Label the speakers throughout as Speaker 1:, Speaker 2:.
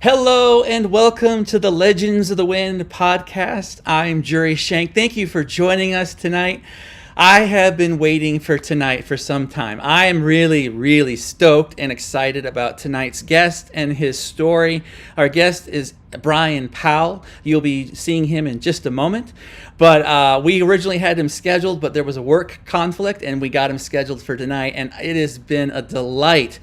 Speaker 1: Hello and welcome to the Legends of the Wind podcast. I'm Jurri Schenck. Thank you for joining us tonight. I have been waiting for tonight for some time. I am really stoked and excited about tonight's guest and his story. Our guest is Bryan Powell. You'll be seeing him in just a moment. But we originally had him scheduled, but there was a work conflict and we got him scheduled for tonight. And it has been a delight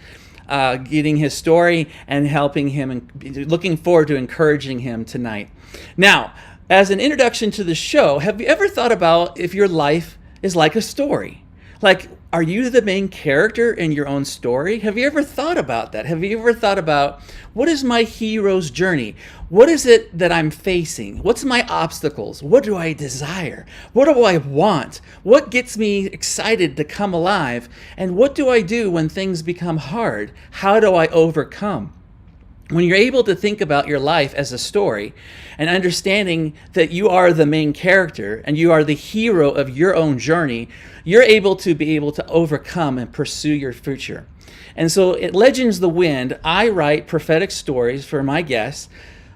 Speaker 1: getting his story and helping him, and looking forward to encouraging him tonight. Now, as an introduction to the show, have you ever thought about if your life is like a story? Like, are you the main character in your own story? Have you ever thought about that? Have you ever thought about, what is my hero's journey? What is it that I'm facing? What's my obstacles? What do I desire? What do I want? What gets me excited to come alive? And what do I do when things become hard? How do I overcome? When you're able to think about your life as a story and understanding that you are the main character and you are the hero of your own journey, you're able to overcome and pursue your future. And so at Legends of the Wind, I write prophetic stories for my guests.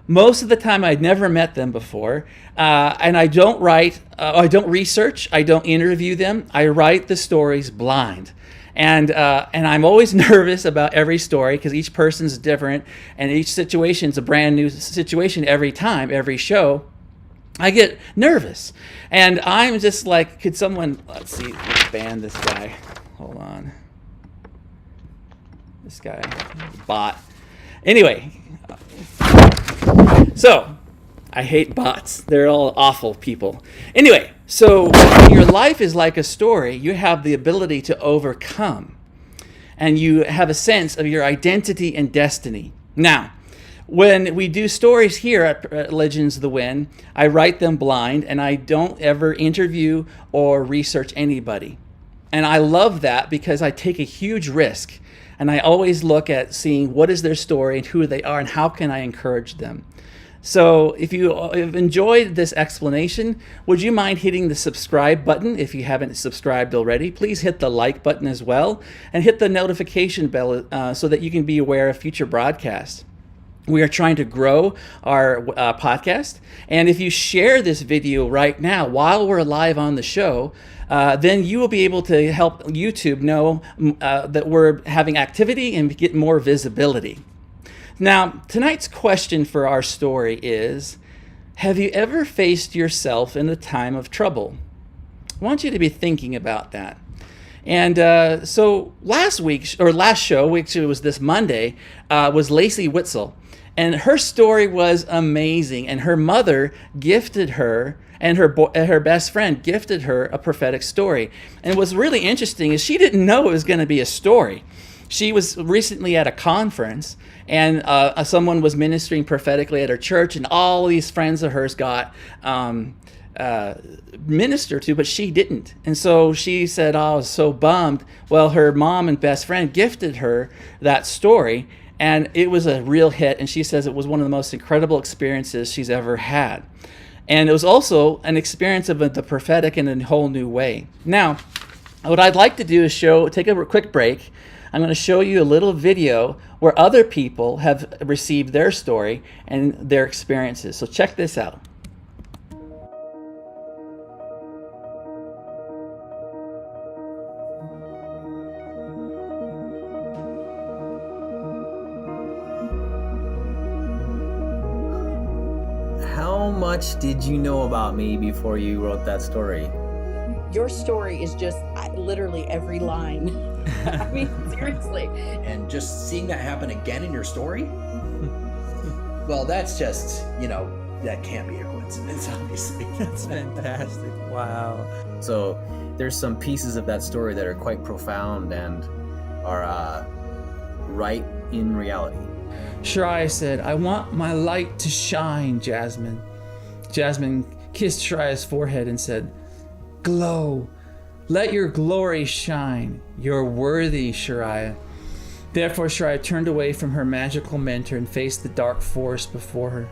Speaker 1: Most of the time I'd never met them before, and I don't research, I don't interview them. I write the stories blind. And I'm always nervous about every story because each person's different and each situation's a brand new situation every time, every show. I get nervous. And I'm just like, could someone, let's ban this guy. Hold on. This guy, bot. Anyway, so I hate bots. They're all awful people. Anyway, so when your life is like a story, you have the ability to overcome. And you have a sense of your identity and destiny. Now, when we do stories here at Legends of the Wind, I write them blind and I don't ever interview or research anybody. And I love that because I take a huge risk. And I always look at seeing what is their story and who they are and how can I encourage them. So if you've enjoyed this explanation, would you mind hitting the subscribe button if you haven't subscribed already? Please hit the like button as well and hit the notification bell so that you can be aware of future broadcasts. We are trying to grow our podcast. And if you share this video right now while we're live on the show, then you will be able to help YouTube know that we're having activity and get more visibility. Now, tonight's question for our story is, have you ever faced yourself in a time of trouble? I want you to be thinking about that. And so last show, which was this Monday, was Lacey Witzel. And her story was amazing. And her mother gifted her, and her best friend gifted her a prophetic story. And what's really interesting is she didn't know it was going to be a story. She was recently at a conference, and someone was ministering prophetically at her church, and all these friends of hers got ministered to, but she didn't. And so she said, I was so bummed. Well, her mom and best friend gifted her that story, and it was a real hit, and she says it was one of the most incredible experiences she's ever had. And it was also an experience of the prophetic in a whole new way. Now, what I'd like to do is take a quick break. I'm going to show you a little video where other people have received their story and their experiences. So check this out.
Speaker 2: How much did you know about me before you wrote that story?
Speaker 3: Your story is just literally every line. I mean, seriously.
Speaker 4: And just seeing that happen again in your story, well, that's just, that can't be a coincidence, obviously.
Speaker 1: That's fantastic. Wow.
Speaker 2: So there's some pieces of that story that are quite profound and are right in reality.
Speaker 1: Shariah said, I want my light to shine, Jasmine. Jasmine kissed Shariah's forehead and said, glow. Let your glory shine. You're worthy, Shariah. Therefore, Shariah turned away from her magical mentor and faced the dark forest before her.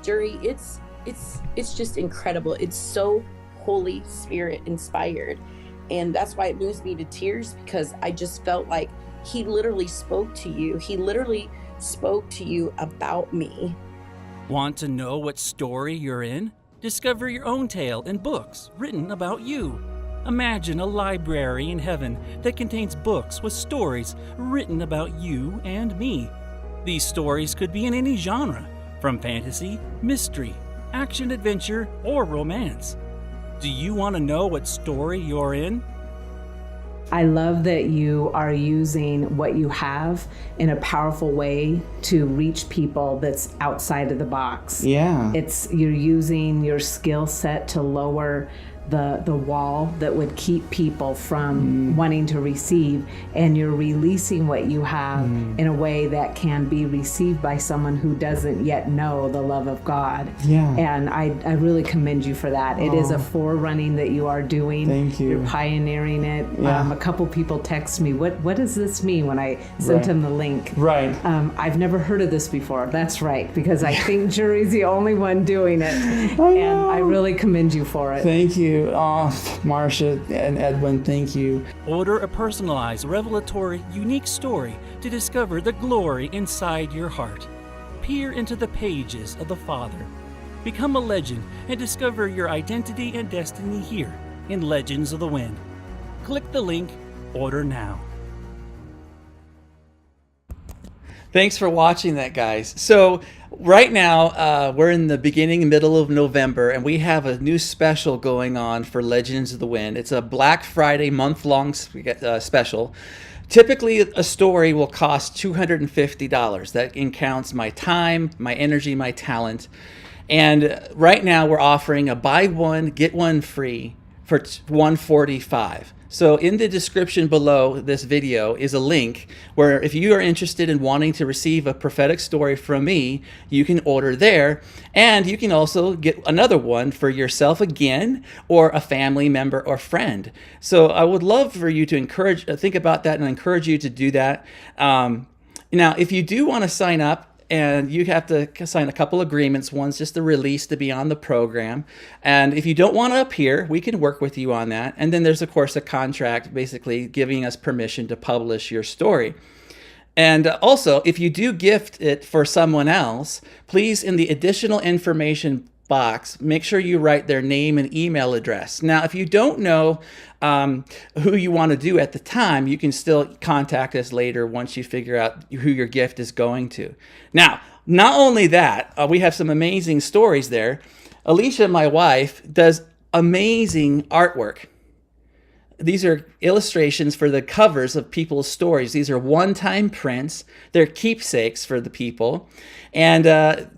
Speaker 3: Jurri, it's just incredible. It's so Holy Spirit inspired. And that's why it moves me to tears, because I just felt like he literally spoke to you. He literally spoke to you about me.
Speaker 5: Want to know what story you're in? Discover your own tale in books written about you. Imagine a library in heaven that contains books with stories written about you and me. These stories could be in any genre, from fantasy, mystery, action-adventure, or romance. Do you want to know what story you're in?
Speaker 6: I love that you are using what you have in a powerful way to reach people that's outside of the box.
Speaker 1: Yeah.
Speaker 6: You're using your skill set to lower the wall that would keep people from wanting to receive, and you're releasing what you have in a way that can be received by someone who doesn't yet know the love of God.
Speaker 1: Yeah.
Speaker 6: And I really commend you for that. It is a forerunning that you are doing.
Speaker 1: Thank you.
Speaker 6: You're pioneering it.
Speaker 1: Yeah.
Speaker 6: A couple people text me, what does this mean, when I sent them the link.
Speaker 1: Right.
Speaker 6: I've never heard of this before. That's right, because I think Jurri's the only one doing it. And I really commend you for it.
Speaker 1: Thank you. Marcia and Edwin, thank you.
Speaker 5: Order a personalized, revelatory, unique story to discover the glory inside your heart. Peer into the pages of the Father. Become a legend and discover your identity and destiny here in Legends of the Wind. Click the link, order now.
Speaker 1: Thanks for watching that, guys. So right now, we're in the middle of November, and we have a new special going on for Legends of the Wind. It's a Black Friday month-long special. Typically, a story will cost $250. That counts my time, my energy, my talent. And right now, we're offering a buy one, get one free for $145. So in the description below this video is a link where if you are interested in wanting to receive a prophetic story from me, you can order there. And you can also get another one for yourself again, or a family member or friend. So I would love for you to think about that and encourage you to do that. Now, if you do want to sign up, and you have to sign a couple agreements. One's just a release to be on the program. And if you don't want to appear, we can work with you on that. And then there's, of course, a contract basically giving us permission to publish your story. And also, if you do gift it for someone else, please, in the additional information box, make sure you write their name and email address. Now, if you don't know who you want to do at the time, you can still contact us later once you figure out who your gift is going to. Now, not only that, we have some amazing stories there. Alisha, my wife, does amazing artwork. These are illustrations for the covers of people's stories. These are one-time prints. They're keepsakes for the people. And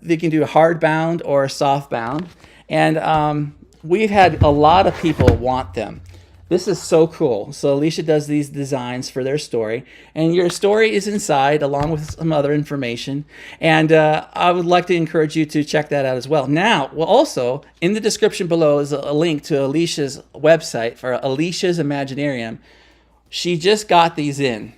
Speaker 1: they can do hardbound or softbound. And we've had a lot of people want them. This is so cool. So Alisha does these designs for their story. And your story is inside along with some other information. And I would like to encourage you to check that out as well. Now, also, in the description below is a link to Alisha's website for Alisha's Imaginarium. She just got these in.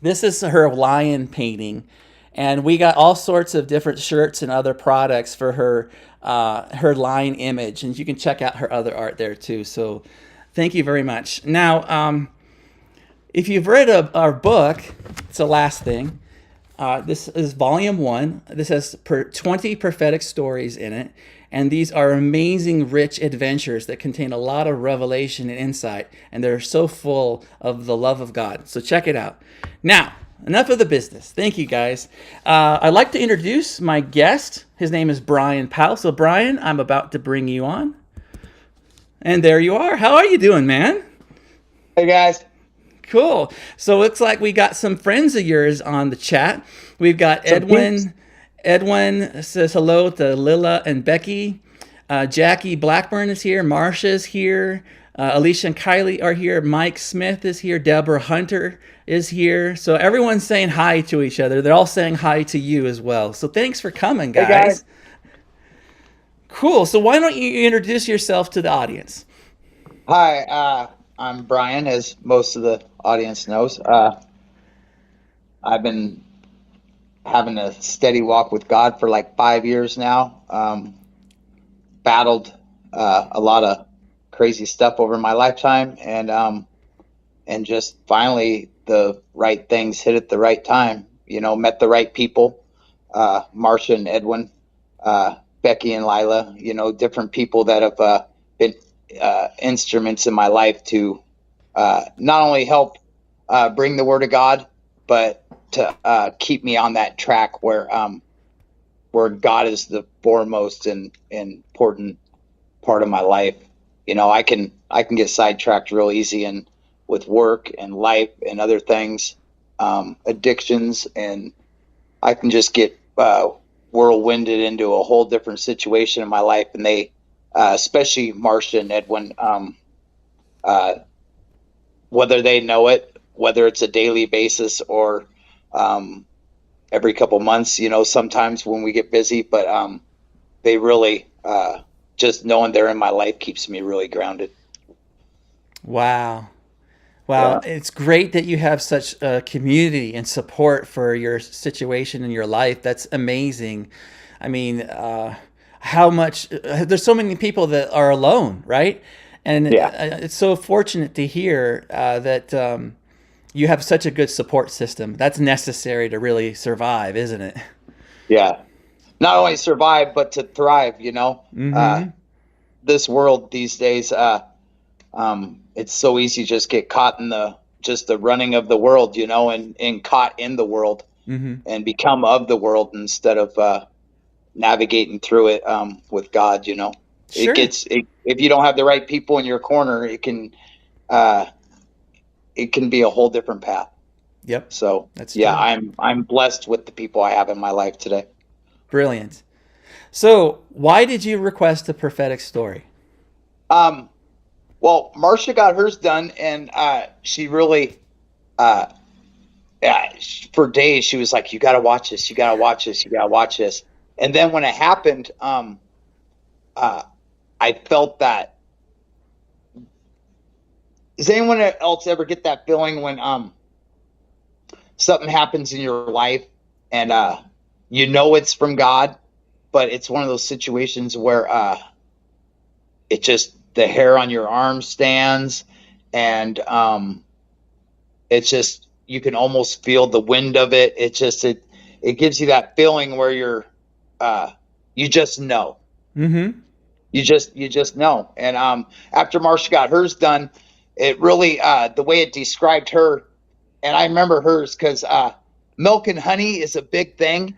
Speaker 1: This is her lion painting. And we got all sorts of different shirts and other products for her lion image. And you can check out her other art there too. So thank you very much. Now, if you've read our book, it's the last thing. This is volume 1. This has 20 prophetic stories in it. And these are amazing, rich adventures that contain a lot of revelation and insight. And they're so full of the love of God. So check it out. Now, enough of the business. Thank you, guys. I'd like to introduce my guest. His name is Bryan Powell. So, Bryan, I'm about to bring you on. And there you are. How are you doing, man?
Speaker 7: Hey, guys.
Speaker 1: Cool. So it looks like we got some friends of yours on the chat. We've got Edwin. Edwin says hello to Lila and Becky. Jackie Blackburn is here. Marcia's here. Alisha and Kylie are here. Mike Smith is here. Deborah Hunter is here. So everyone's saying hi to each other. They're all saying hi to you as well. So thanks for coming, guys.
Speaker 7: Hey, guys.
Speaker 1: Cool. So why don't you introduce yourself to the audience?
Speaker 7: Hi, I'm Bryan, as most of the audience knows. I've been having a steady walk with God for like 5 years now. Battled a lot of crazy stuff over my lifetime, and just finally the right things hit at the right time. met the right people, Marcia and Edwin, Becky and Lila, different people that have been instruments in my life to not only help bring the word of God, but to keep me on that track where God is the foremost and important part of my life. I can get sidetracked real easy and with work and life and other things, addictions, and I can just get whirlwinded into a whole different situation in my life. And they, especially Marcia and Edwin, whether they know it, whether it's a daily basis or every couple months, sometimes when we get busy, but they really, just knowing they're in my life keeps me really grounded.
Speaker 1: Wow. Wow.
Speaker 7: Yeah.
Speaker 1: It's great that you have such a community and support for your situation in your life. That's amazing. I mean, how much, there's so many people that are alone, right? And it's so fortunate to hear that you have such a good support system. That's necessary to really survive, isn't it?
Speaker 7: Yeah. Not only survive, but to thrive,
Speaker 1: Mm-hmm.
Speaker 7: This world these days, it's so easy to just get caught in the running of the world, and caught in the world,
Speaker 1: Mm-hmm.
Speaker 7: and become of the world instead of navigating through it with God.
Speaker 1: Sure.
Speaker 7: If you don't have the right people in your corner, it can be a whole different path.
Speaker 1: Yep.
Speaker 7: So
Speaker 1: That's
Speaker 7: yeah,
Speaker 1: true.
Speaker 7: I'm blessed with the people I have in my life today.
Speaker 1: Brilliant. So why did you request a prophetic story?
Speaker 7: Well, Marcia got hers done, and she really, for days, she was like, "You got to watch this. You got to watch this. You got to watch this." And then when it happened, I felt that. Does anyone else ever get that feeling when something happens in your life and it's from God, but it's one of those situations where it just, the hair on your arm stands, and it's just, you can almost feel the wind of it. It gives you that feeling where you just know.
Speaker 1: Mm-hmm.
Speaker 7: You just know. And after Marcia got hers done, it really, the way it described her, and I remember hers because milk and honey is a big thing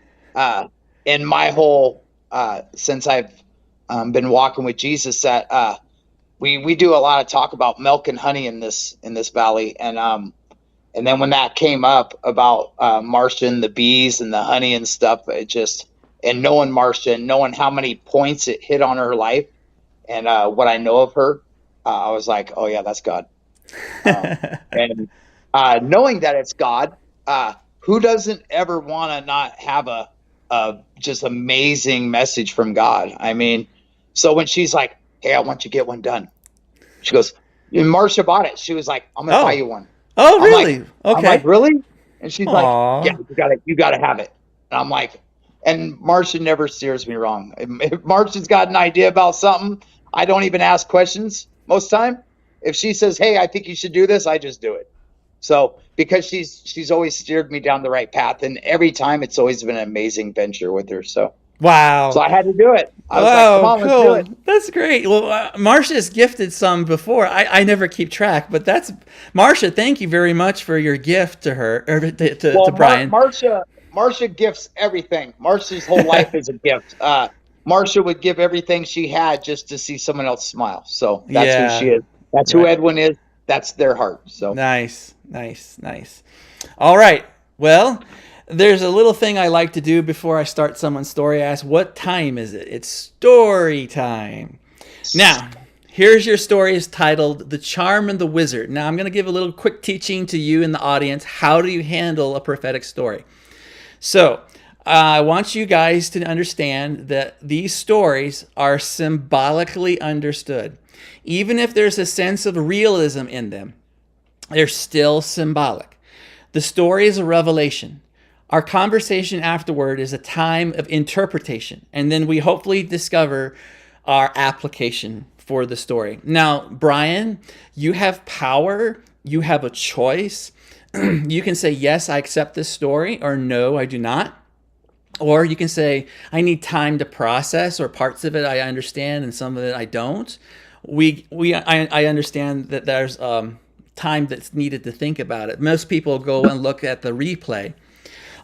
Speaker 7: in my whole, since I've been walking with Jesus, that we do a lot of talk about milk and honey in this valley. And then when that came up about Marcia and the bees and the honey and stuff, and knowing Marcia and knowing how many points it hit on her life and what I know of her, I was like, oh yeah, that's God. And knowing that it's God, who doesn't ever want to not have a just amazing message from God? I mean, so when she's like, hey, I want you to get one done. She goes, and Marcia bought it. She was like, I'm going to buy you one.
Speaker 1: Oh, really?
Speaker 7: I'm
Speaker 1: Okay.
Speaker 7: like, really? And she's
Speaker 1: Aw.
Speaker 7: like, yeah, you got to have it. And I'm like, and Marcia never steers me wrong. If Marcia's got an idea about something, I don't even ask questions most time. If she says, hey, I think you should do this, I just do it. So because she's always steered me down the right path, and every time it's always been an amazing venture with her. So
Speaker 1: Wow.
Speaker 7: I had to do it. I was like,
Speaker 1: Oh,
Speaker 7: come on, let's do
Speaker 1: cool.
Speaker 7: it.
Speaker 1: That's great. Well, Marcia's gifted some before. I never keep track, but that's Marcia. Thank you very much for your gift to her, or to Bryan.
Speaker 7: Marcia gifts everything. Marcia's whole life is a gift. Marcia would give everything she had just to see someone else smile. So that's who she is. That's who Edwin is. That's their heart. So
Speaker 1: Nice. All right. Well, there's a little thing I like to do before I start someone's story. I ask, what time is it? It's story time. Now, here's your story. It's titled The Charm and the Wizard. Now, I'm going to give a little quick teaching to you in the audience. How do you handle a prophetic story? So, I want you guys to understand that these stories are symbolically understood. Even if there's a sense of realism in them, they're still symbolic. The story is a revelation. Our conversation afterward is a time of interpretation, and then we hopefully discover our application for the story. Now, Bryan, you have power, you have a choice. You can say, yes, I accept this story, or no, I do not. Or you can say, I need time to process, or parts of it I understand and some of it I don't. I understand that there's time that's needed to think about it. Most people go and look at the replay.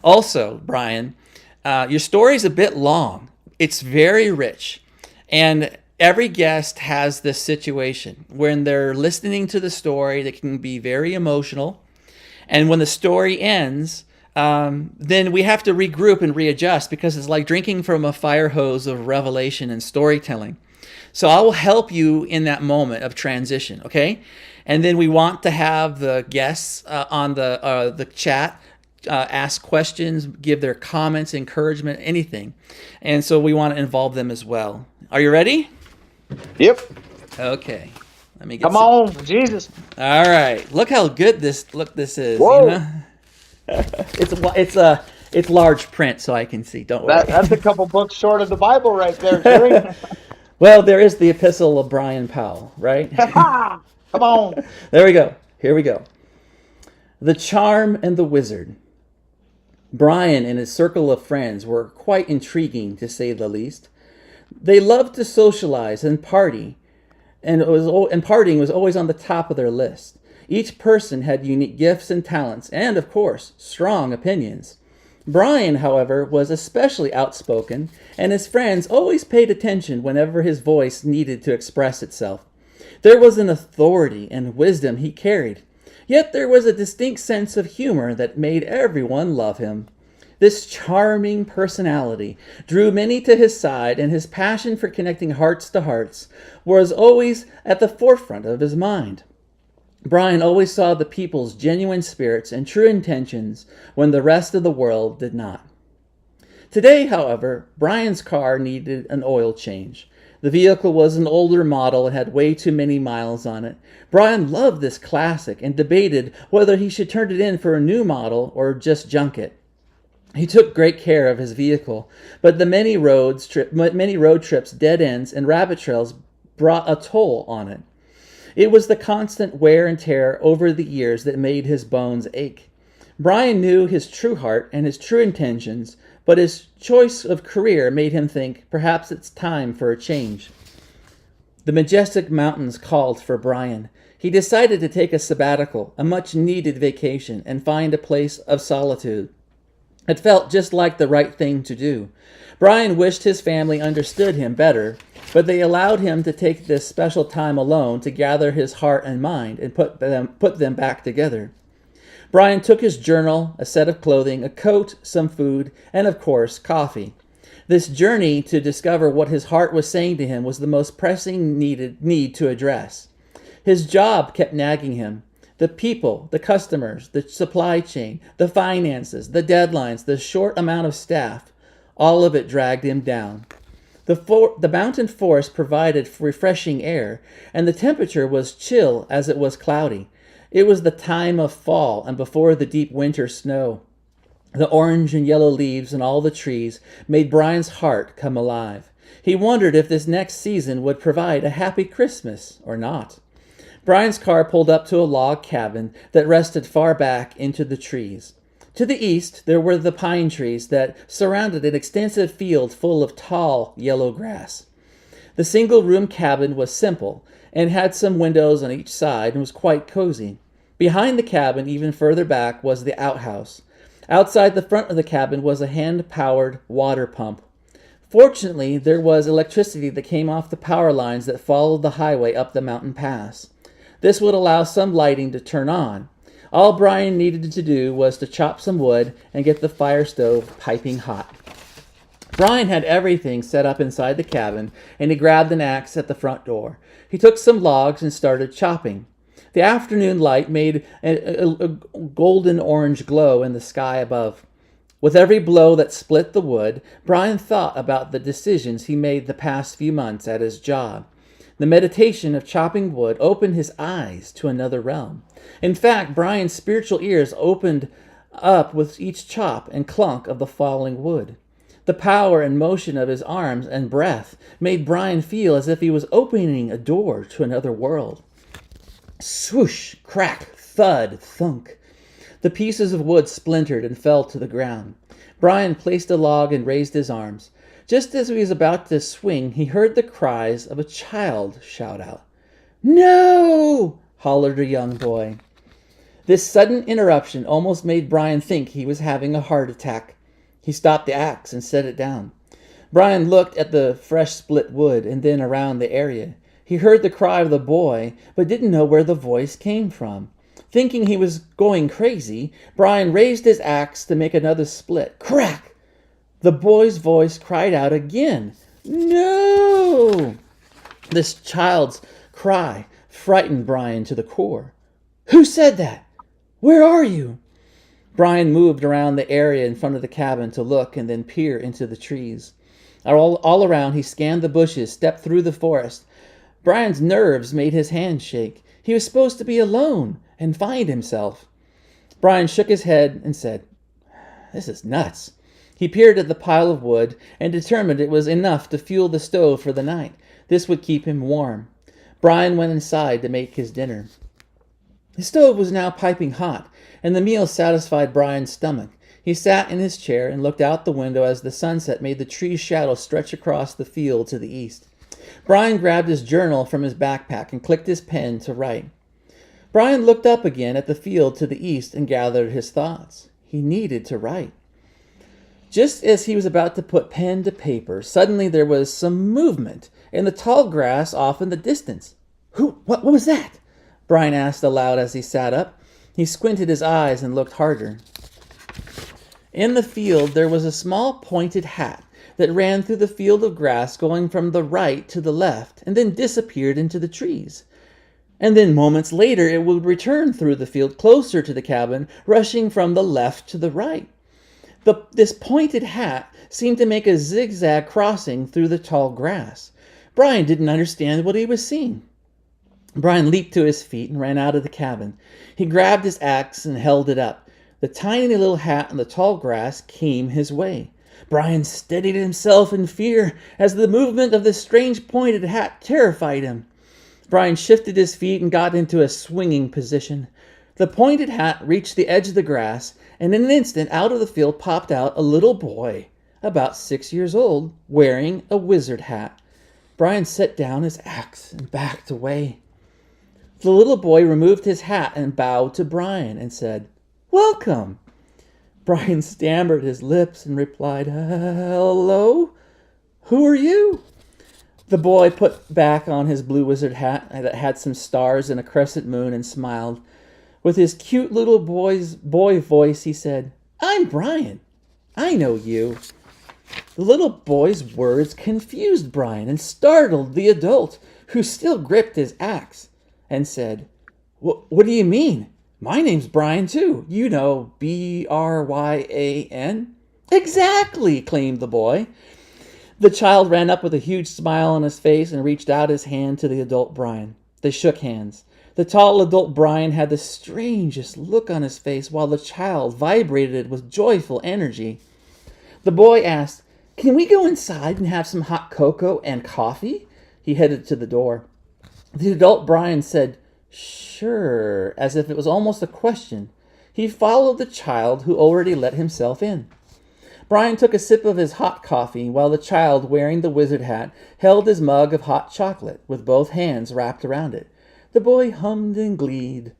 Speaker 1: Also, Bryan, your story's a bit long. It's very rich. And every guest has this situation when they're listening to the story that can be very emotional. And when the story ends, then we have to regroup and readjust, because it's like drinking from a fire hose of revelation and storytelling. So I will help you in that moment of transition, okay? And then we want to have the guests on the chat ask questions, give their comments, encouragement, anything. And so we want to involve them as well. Are you ready?
Speaker 7: Yep.
Speaker 1: Okay. Let me get
Speaker 7: Come on, Jesus.
Speaker 1: All right. Look how good this is.
Speaker 7: Whoa.
Speaker 1: You know? It's large print, so I can see. Don't worry.
Speaker 7: That's a couple books short of the Bible right there, Jurri.
Speaker 1: Well, there is the epistle of Bryan Powell, right?
Speaker 7: Come on.
Speaker 1: There we go. Here we go. The Charm and the Wizard. Bryan and his circle of friends were quite intriguing, to say the least. They loved to socialize and party, and partying was always on the top of their list. Each person had unique gifts and talents, and, of course, strong opinions. Bryan, however, was especially outspoken, and his friends always paid attention whenever his voice needed to express itself. There was an authority and wisdom he carried, yet there was a distinct sense of humor that made everyone love him. This charming personality drew many to his side, and his passion for connecting hearts to hearts was always at the forefront of his mind. Bryan always saw the people's genuine spirits and true intentions when the rest of the world did not. Today, however, Bryan's car needed an oil change. The vehicle was an older model and had way too many miles on it. Bryan loved this classic and debated whether he should turn it in for a new model or just junk it. He took great care of his vehicle, but the many road trips, dead ends, and rabbit trails brought a toll on it. It was the constant wear and tear over the years that made his bones ache. Bryan knew his true heart and his true intentions, but his choice of career made him think perhaps it's time for a change. The majestic mountains called for Bryan. He decided to take a sabbatical, a much-needed vacation, and find a place of solitude. It felt just like the right thing to do. Bryan wished his family understood him better, but they allowed him to take this special time alone to gather his heart and mind and put them back together. Bryan took his journal, a set of clothing, a coat, some food, and of course, coffee. This journey to discover what his heart was saying to him was the most pressing need to address. His job kept nagging him. The people, the customers, the supply chain, the finances, the deadlines, the short amount of staff, all of it dragged him down. The mountain forest provided refreshing air, and the temperature was chill as it was cloudy. It was the time of fall and before the deep winter snow. The orange and yellow leaves on all the trees made Bryan's heart come alive. He wondered if this next season would provide a happy Christmas or not. Bryan's car pulled up to a log cabin that rested far back into the trees. To the east, there were the pine trees that surrounded an extensive field full of tall yellow grass. The single-room cabin was simple and had some windows on each side and was quite cozy. Behind the cabin, even further back, was the outhouse. Outside the front of the cabin was a hand-powered water pump. Fortunately, there was electricity that came off the power lines that followed the highway up the mountain pass. This would allow some lighting to turn on. All Bryan needed to do was to chop some wood and get the fire stove piping hot. Bryan had everything set up inside the cabin, and he grabbed an axe at the front door. He took some logs and started chopping. The afternoon light made a golden-orange glow in the sky above. With every blow that split the wood, Bryan thought about the decisions he made the past few months at his job. The meditation of chopping wood opened his eyes to another realm. In fact, Bryan's spiritual ears opened up with each chop and clunk of the falling wood. The power and motion of his arms and breath made Bryan feel as if he was opening a door to another world. Swoosh, crack, thud, thunk. The pieces of wood splintered and fell to the ground. Bryan placed a log and raised his arms. Just as he was about to swing, he heard the cries of a child shout out. "No!" hollered a young boy. This sudden interruption almost made Bryan think he was having a heart attack. He stopped the axe and set it down. Bryan looked at the fresh split wood and then around the area. He heard the cry of the boy, but didn't know where the voice came from. Thinking he was going crazy, Bryan raised his axe to make another split. Crack! The boy's voice cried out again. "No!" This child's cry frightened Bryan to the core. "Who said that? Where are you?" Bryan moved around the area in front of the cabin to look and then peer into the trees. All around, he scanned the bushes, stepped through the forest. Bryan's nerves made his hands shake. He was supposed to be alone and find himself. Bryan shook his head and said, "This is nuts." He peered at the pile of wood and determined it was enough to fuel the stove for the night. This would keep him warm. Bryan went inside to make his dinner. The stove was now piping hot, and the meal satisfied Bryan's stomach. He sat in his chair and looked out the window as the sunset made the tree's shadow stretch across the field to the east. Bryan grabbed his journal from his backpack and clicked his pen to write. Bryan looked up again at the field to the east and gathered his thoughts. He needed to write. Just as he was about to put pen to paper, suddenly there was some movement in the tall grass off in the distance. What was that?" Bryan asked aloud as he sat up. He squinted his eyes and looked harder. In the field there was a small pointed hat that ran through the field of grass, going from the right to the left, and then disappeared into the trees. And then moments later it would return through the field closer to the cabin, rushing from the left to the right. This pointed hat seemed to make a zigzag crossing through the tall grass. Bryan didn't understand what he was seeing. Bryan leaped to his feet and ran out of the cabin. He grabbed his axe and held it up. The tiny little hat in the tall grass came his way. Bryan steadied himself in fear as the movement of this strange pointed hat terrified him. Bryan shifted his feet and got into a swinging position. The pointed hat reached the edge of the grass, and in an instant out of the field popped out a little boy, about 6 years old, wearing a wizard hat. Bryan set down his axe and backed away. The little boy removed his hat and bowed to Bryan and said, "Welcome." Bryan stammered his lips and replied, "Hello? Who are you?" The boy put back on his blue wizard hat that had some stars and a crescent moon and smiled. With his cute little boy voice, he said, "I'm Bryan. I know you." The little boy's words confused Bryan and startled the adult, who still gripped his axe, and said, What do you mean? My name's Bryan too. You know, Bryan. Exactly, claimed the boy. The child ran up with a huge smile on his face and reached out his hand to the adult Bryan. They shook hands. The tall adult Bryan had the strangest look on his face while the child vibrated with joyful energy. The boy asked, "Can we go inside and have some hot cocoa and coffee?" He headed to the door. The adult Bryan said, "Sure," as if it was almost a question. He followed the child, who already let himself in. Bryan took a sip of his hot coffee while the child, wearing the wizard hat, held his mug of hot chocolate with both hands wrapped around it. The boy hummed and gleed.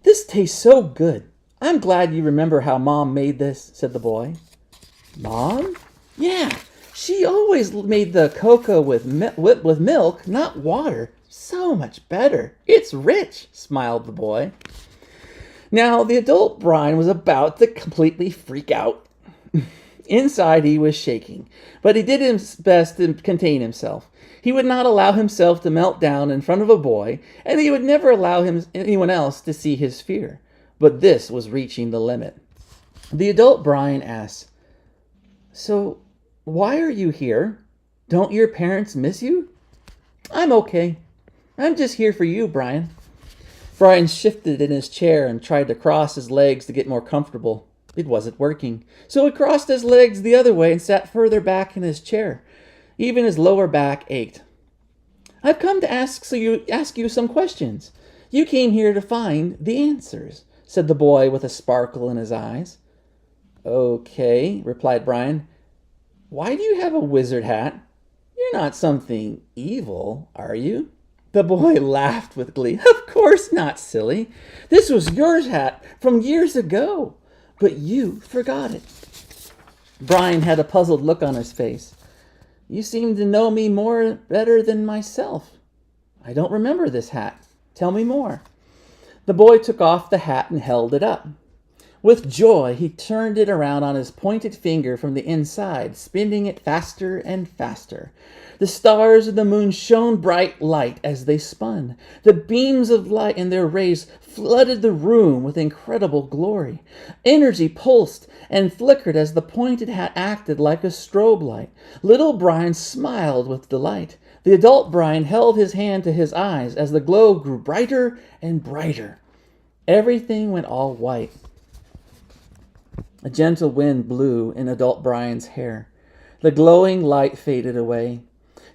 Speaker 1: "This tastes so good. I'm glad you remember how Mom made this," said the boy. "Mom?" "Yeah, she always made the cocoa with milk, not water. So much better. It's rich," smiled the boy. Now, the adult Bryan was about to completely freak out. Inside, he was shaking, but he did his best to contain himself. He would not allow himself to melt down in front of a boy, and he would never allow anyone else to see his fear. But this was reaching the limit. The adult Bryan asked, "So, why are you here? Don't your parents miss you?" "I'm okay. I'm just here for you, Bryan." Bryan shifted in his chair and tried to cross his legs to get more comfortable. It wasn't working, so he crossed his legs the other way and sat further back in his chair. Even his lower back ached. "I've come to ask you some questions. You came here to find the answers. said the boy with a sparkle in his eyes. Okay, replied Bryan. Why do you have a wizard hat? You're not something evil, are you? The boy laughed with glee. Of course not, silly. This was your hat from years ago, but you forgot it. Bryan had a puzzled look on his face. You seem to know me better than myself. I don't remember this hat. Tell me more. The boy took off the hat and held it up. With joy, he turned it around on his pointed finger from the inside, spinning it faster and faster. The stars and the moon shone bright light as they spun. The beams of light and their rays flooded the room with incredible glory. Energy pulsed and flickered as the pointed hat acted like a strobe light. Little Bryan smiled with delight. The adult Bryan held his hand to his eyes as the glow grew brighter and brighter. Everything went all white. A gentle wind blew in adult Bryan's hair. The glowing light faded away.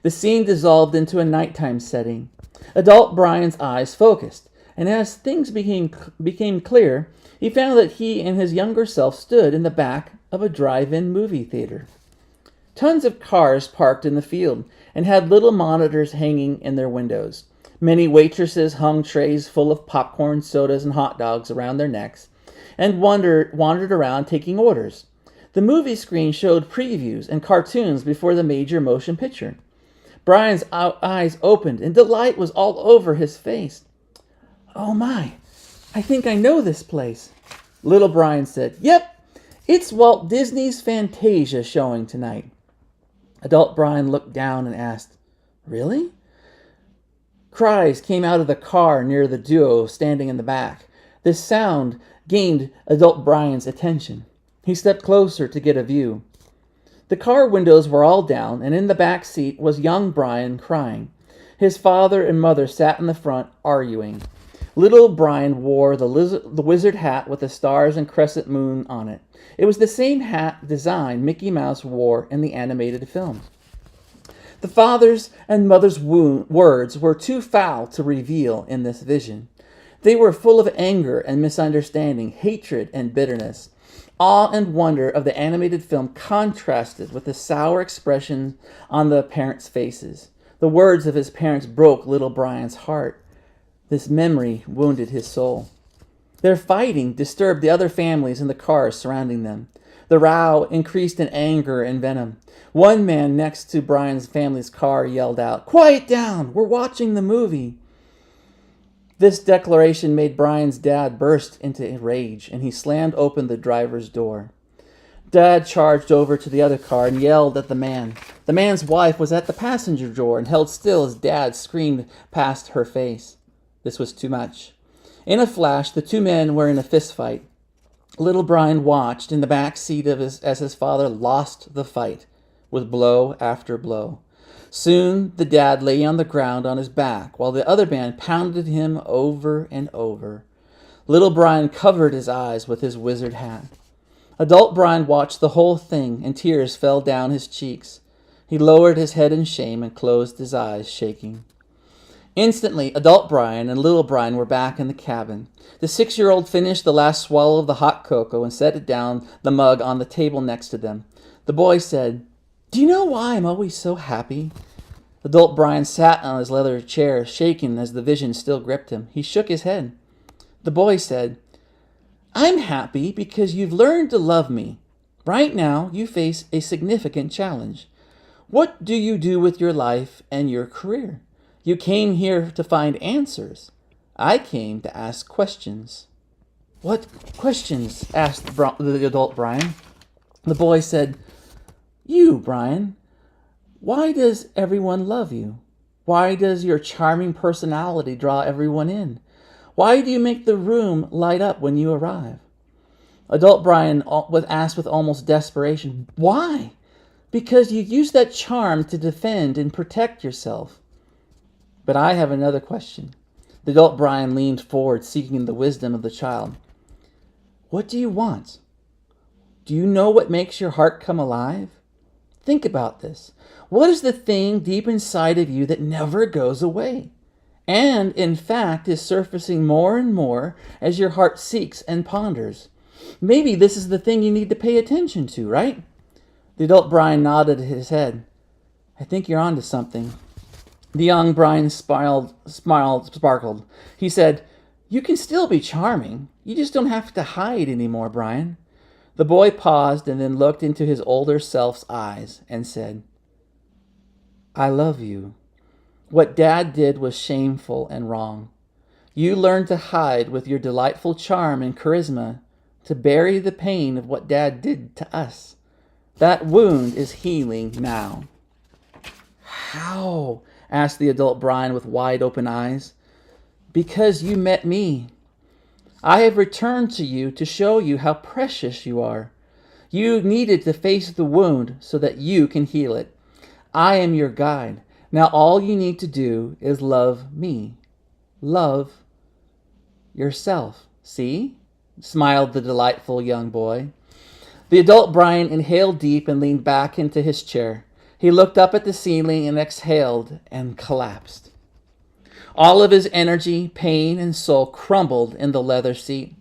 Speaker 1: The scene dissolved into a nighttime setting. Adult Bryan's eyes focused, and as things became clear, he found that he and his younger self stood in the back of a drive-in movie theater. Tons of cars parked in the field and had little monitors hanging in their windows. Many waitresses hung trays full of popcorn, sodas, and hot dogs around their necks and wandered around taking orders. The movie screen showed previews and cartoons before the major motion picture. Bryan's eyes opened and delight was all over his face. Oh my, I think I know this place. Little Bryan said, Yep, it's Walt Disney's Fantasia showing tonight. Adult Bryan looked down and asked, Really? Cries came out of the car near the duo standing in the back. This sound gained adult Bryan's attention. He stepped closer to get a view. The car windows were all down, and in the back seat was young Bryan crying. His father and mother sat in the front, arguing. Little Bryan wore the wizard hat with the stars and crescent moon on it. It was the same hat design Mickey Mouse wore in the animated film. The father's and mother's words were too foul to reveal in this vision. They were full of anger and misunderstanding, hatred and bitterness. Awe and wonder of the animated film contrasted with the sour expression on the parents' faces. The words of his parents broke little Bryan's heart. This memory wounded his soul. Their fighting disturbed the other families in the cars surrounding them. The row increased in anger and venom. One man next to Bryan's family's car yelled out, Quiet down! We're watching the movie! This declaration made Bryan's dad burst into rage, and he slammed open the driver's door. Dad charged over to the other car and yelled at the man. The man's wife was at the passenger door and held still as Dad screamed past her face. This was too much. In a flash, the two men were in a fistfight. Little Bryan watched in the back seat as his father lost the fight, with blow after blow. Soon the dad lay on the ground on his back, while the other man pounded him over and over. Little Bryan covered his eyes with his wizard hat. Adult Bryan watched the whole thing, and tears fell down his cheeks. He lowered his head in shame and closed his eyes, shaking. Instantly, adult Bryan and little Bryan were back in the cabin. The 6-year-old finished the last swallow of the hot cocoa and set it down the mug on the table next to them. The boy said, Do you know why I'm always so happy? Adult Bryan sat on his leather chair, shaking as the vision still gripped him. He shook his head. The boy said, I'm happy because you've learned to love me. Right now, you face a significant challenge. What do you do with your life and your career? You came here to find answers. I came to ask questions. What questions? Asked the adult Bryan. The boy said, You, Bryan. Why does everyone love you? Why does your charming personality draw everyone in? Why do you make the room light up when you arrive? Adult Bryan was asked with almost desperation, Why? Because you use that charm to defend and protect yourself. But I have another question. The adult Bryan leaned forward, seeking the wisdom of the child. What do you want? Do you know what makes your heart come alive? Think about this. What is the thing deep inside of you that never goes away? and in fact is surfacing more and more as your heart seeks and ponders. Maybe this is the thing you need to pay attention to, right? The adult Bryan nodded his head. I think you're onto something. The young Bryan sparkled. He said, you can still be charming. You just don't have to hide anymore, Bryan. The boy paused and then looked into his older self's eyes and said, I love you. What Dad did was shameful and wrong. You learned to hide with your delightful charm and charisma, to bury the pain of what Dad did to us. That wound is healing now. How? Asked the adult Bryan with wide open eyes. Because you met me. I have returned to you to show you how precious you are. You needed to face the wound so that you can heal it. I am your guide. Now all you need to do is love me. Love yourself. See? Smiled the delightful young boy. The adult Bryan inhaled deep and leaned back into his chair. He looked up at the ceiling and exhaled and collapsed. All of his energy, pain, and soul crumbled in the leather seat.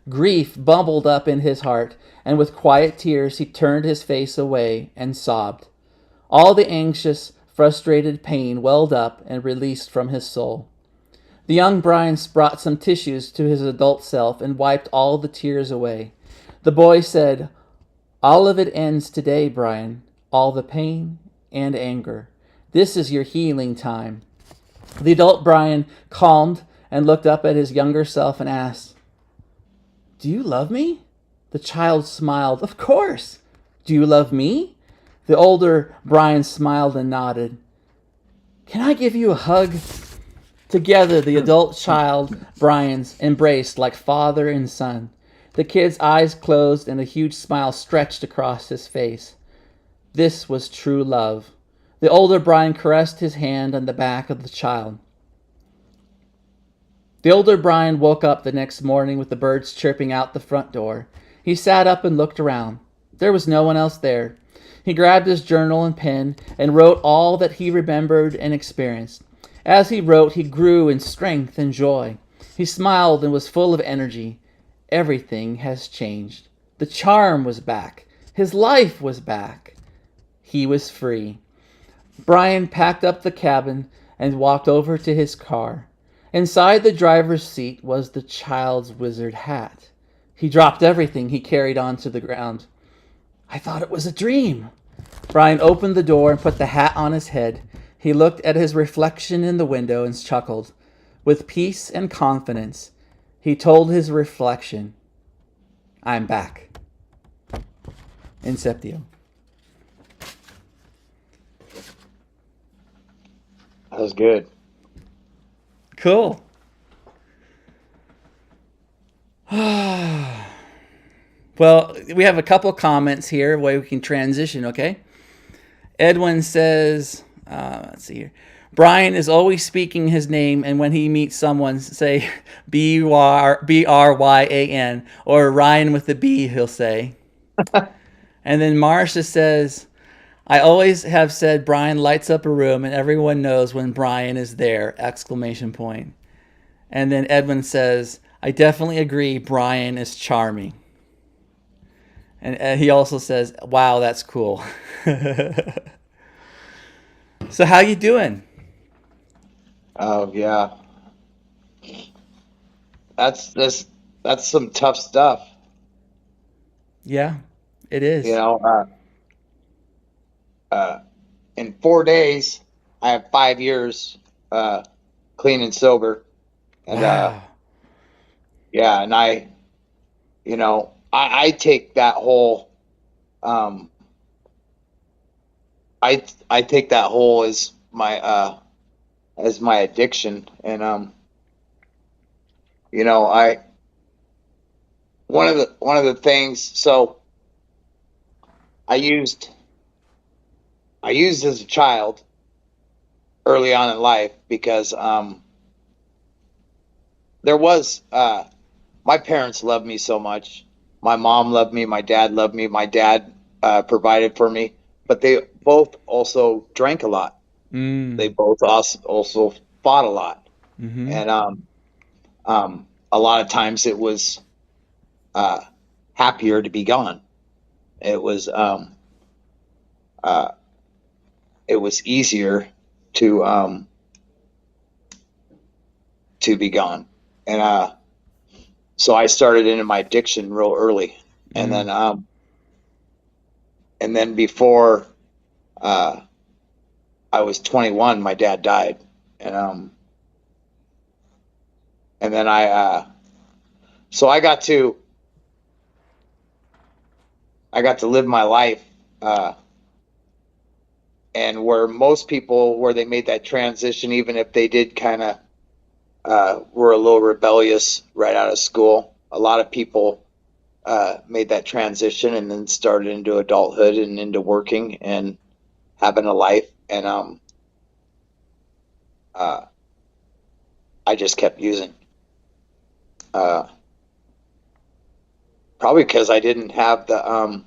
Speaker 1: Grief bubbled up in his heart, and with quiet tears he turned his face away and sobbed. All the anxious, frustrated pain welled up and released from his soul. The young Bryan brought some tissues to his adult self and wiped all the tears away. The boy said, all of it ends today, Bryan. All the pain and anger. This is your healing time. The adult Bryan calmed and looked up at his younger self and asked, do you love me? The child smiled, of course. Do you love me? The older Bryan smiled and nodded. Can I give you a hug? Together, the adult child Bryans embraced like father and son. The kid's eyes closed and a huge smile stretched across his face. This was true love. The older Bryan caressed his hand on the back of the child. The older Bryan woke up the next morning with the birds chirping out the front door. He sat up and looked around. There was no one else there. He grabbed his journal and pen and wrote all that he remembered and experienced. As he wrote, he grew in strength and joy. He smiled and was full of energy. Everything has changed. The charm was back. His life was back. He was free. Bryan packed up the cabin and walked over to his car. Inside the driver's seat was the child's wizard hat. He dropped everything he carried onto the ground. I thought it was a dream. Bryan opened the door and put the hat on his head. He looked at his reflection in the window and chuckled. With peace and confidence, he told his reflection, I'm back. Inceptio.
Speaker 7: That was good.
Speaker 1: Cool. Well, we have a couple comments here where we can transition, okay? Edwin says, let's see here. Bryan is always speaking his name, and when he meets someone, say B-R-Y-A-N, or Ryan with the B, he'll say. And then Marcia says, I always have said Bryan lights up a room, and everyone knows when Bryan is there, exclamation point. And then Edwin says, I definitely agree, Bryan is charming. And he also says, wow, that's cool. So how you doing?
Speaker 7: Oh yeah, that's some tough stuff.
Speaker 1: Yeah, it is.
Speaker 7: You know, in 4 days, I have 5 years clean and sober, and
Speaker 1: Wow.
Speaker 7: yeah, and I take that whole I take that whole as my addiction, and one of the things, so I used as a child early on in life because there was my parents loved me so much. My mom loved me, my dad loved me, my dad provided for me, but they both also drank a lot. They both also fought a lot.
Speaker 1: Mm-hmm.
Speaker 7: And a lot of times it was happier to be gone. It was easier to be gone. And so I started into my addiction real early. And then before I was 21, my dad died. And then so I got to live my life, and where most people, where they made that transition, even if they did kind of were a little rebellious right out of school, a lot of people made that transition and then started into adulthood and into working and having a life. And I just kept using. Probably because I didn't have the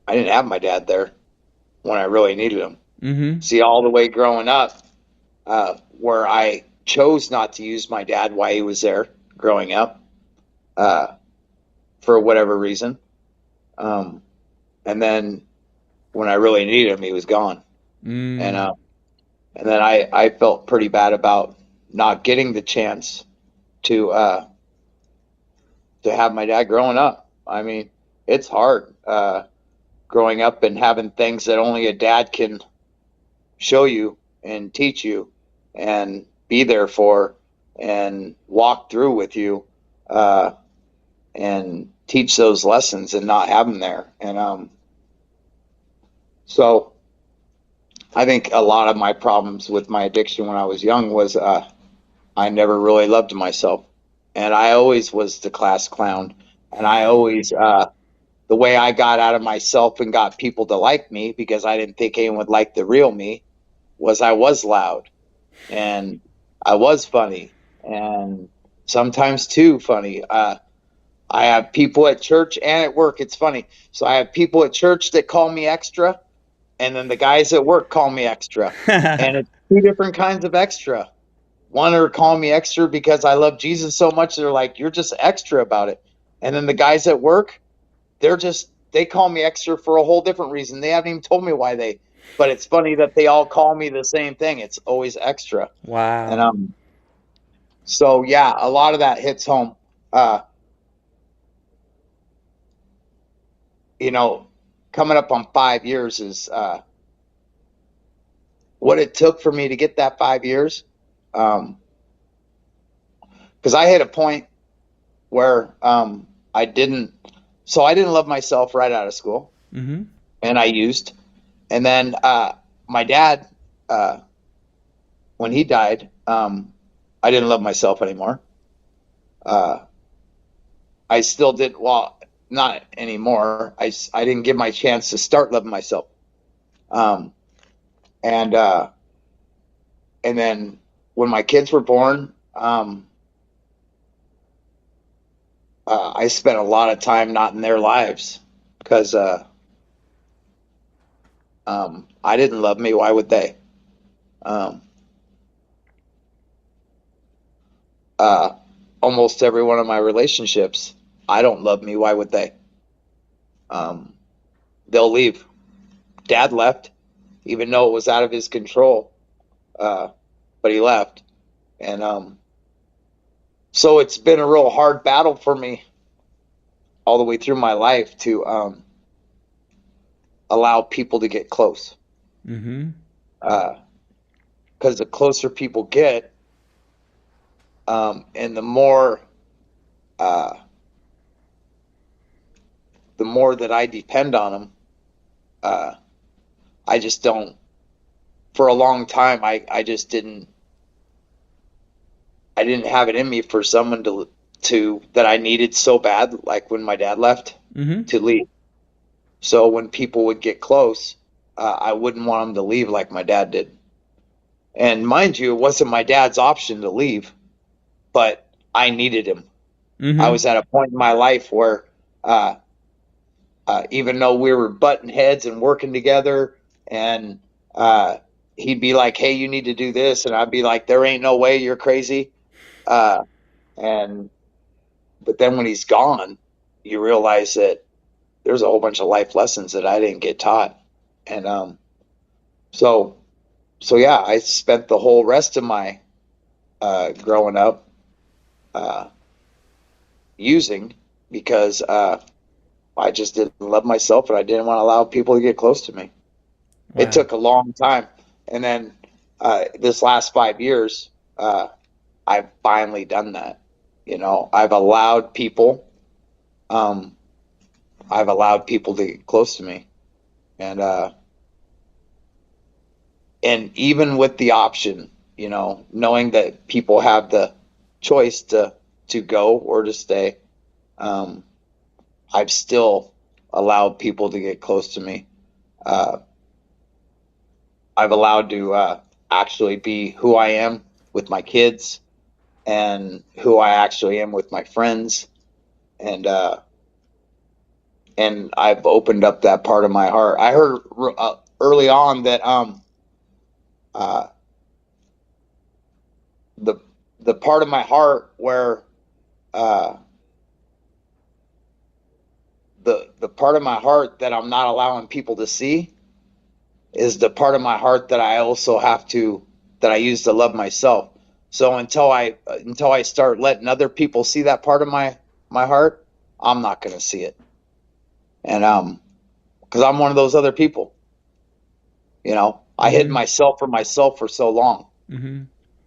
Speaker 7: I didn't have my dad there when I really needed him.
Speaker 1: Mm-hmm.
Speaker 7: See, all the way growing up, where I chose not to use my dad while he was there growing up, for whatever reason. And then when I really needed him, he was gone. And then I felt pretty bad about not getting the chance to have my dad growing up. I mean, it's hard growing up and having things that only a dad can show you and teach you and be there for and walk through with you and teach those lessons and not have them there. And so I think a lot of my problems with my addiction when I was young was I never really loved myself. And I always was the class clown. And I always, the way I got out of myself and got people to like me, because I didn't think anyone would like the real me, was I was loud and I was funny and sometimes too funny. I have people at church and at work. It's funny. So I have people at church that call me extra, and then the guys at work call me extra. And it's two different kinds of extra. One are calling me extra because I love Jesus so much. They're like, you're just extra about it. And then the guys at work, they call me extra for a whole different reason. They haven't even told me why but it's funny that they all call me the same thing. It's always extra.
Speaker 1: Wow.
Speaker 7: And so yeah, a lot of that hits home. Coming up on 5 years is what it took for me to get that 5 years. Because I hit a point where I didn't love myself right out of school.
Speaker 1: Mm-hmm.
Speaker 7: And I used. And then my dad, when he died, I didn't love myself anymore. I still didn't, well, not anymore. I didn't give my chance to start loving myself. And then when my kids were born, I spent a lot of time not in their lives because I didn't love me. Why would they? Almost every one of my relationships, I don't love me. Why would they? They'll leave. Dad left, even though it was out of his control, but he left. And so it's been a real hard battle for me all the way through my life to allow people to get close.
Speaker 1: Mm-hmm.
Speaker 7: Because the closer people get, and the more that I depend on them, I just don't. For a long time, I just didn't. I didn't have it in me for someone to that I needed so bad, like when my dad left,
Speaker 1: Mm-hmm.
Speaker 7: to leave. So when people would get close, I wouldn't want them to leave like my dad did. And mind you, it wasn't my dad's option to leave, but I needed him.
Speaker 1: Mm-hmm.
Speaker 7: I was at a point in my life where even though we were butting heads and working together and he'd be like, hey, you need to do this. And I'd be like, there ain't no way, you're crazy. But then when he's gone, you realize that there's a whole bunch of life lessons that I didn't get taught. And so yeah, I spent the whole rest of my growing up using, because I just didn't love myself, and I didn't want to allow people to get close to me.
Speaker 1: Wow.
Speaker 7: It took a long time. And then this last 5 years, I've finally done that. I've allowed people to get close to me. And even with the option, knowing that people have the choice to go or to stay, I've still allowed people to get close to me. I've allowed to actually be who I am with my kids, and who I actually am with my friends. And I've opened up that part of my heart. I heard early on that the part of my heart where the part of my heart that I'm not allowing people to see is the part of my heart that I use to love myself. So until I start letting other people see that part of my heart, I'm not going to see it. And because I'm one of those other people. I hid myself for so long.
Speaker 1: Mm-hmm.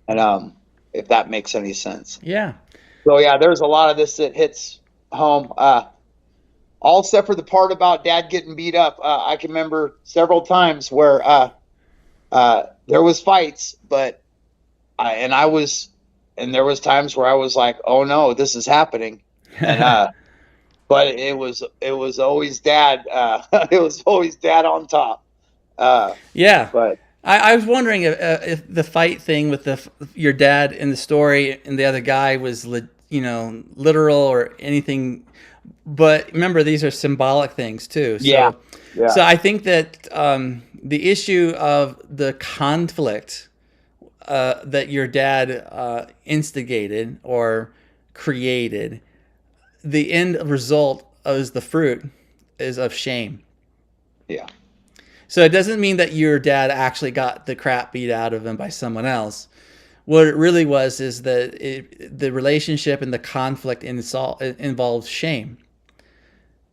Speaker 7: And if that makes any sense.
Speaker 1: Yeah.
Speaker 7: So yeah, there's a lot of this that hits home. All except for the part about Dad getting beat up. I can remember several times where there was fights, but there was times where I was like, oh no, this is happening. And but it was always Dad. It was always Dad on top.
Speaker 1: Yeah.
Speaker 7: But
Speaker 1: I was wondering if the fight thing with your dad in the story and the other guy was literal or anything. But remember, these are symbolic things too. So,
Speaker 7: yeah.
Speaker 1: So I think that the issue of the conflict that your dad instigated or created, the end result is the fruit is of shame.
Speaker 7: Yeah.
Speaker 1: So it doesn't mean that your dad actually got the crap beat out of him by someone else. What it really was is that the relationship and the conflict involved shame.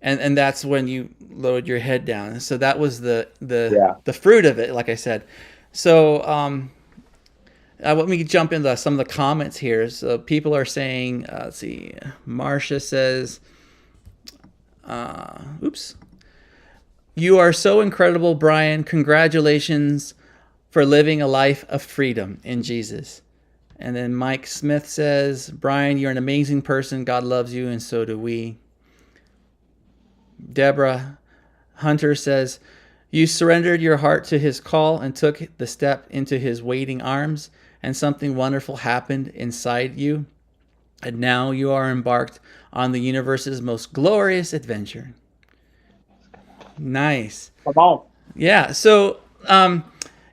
Speaker 1: And that's when you lowered your head down. So that was the fruit of it, like I said. So let me jump into some of the comments here. So people are saying, let's see, Marcia says, you are so incredible, Bryan. Congratulations for living a life of freedom in Jesus. And then Mike Smith says, Bryan, you're an amazing person. God loves you, and so do we. Deborah Hunter says, you surrendered your heart to his call and took the step into his waiting arms, and something wonderful happened inside you. And now you are embarked on the universe's most glorious adventure. Nice.
Speaker 7: Come on.
Speaker 1: Yeah. So, if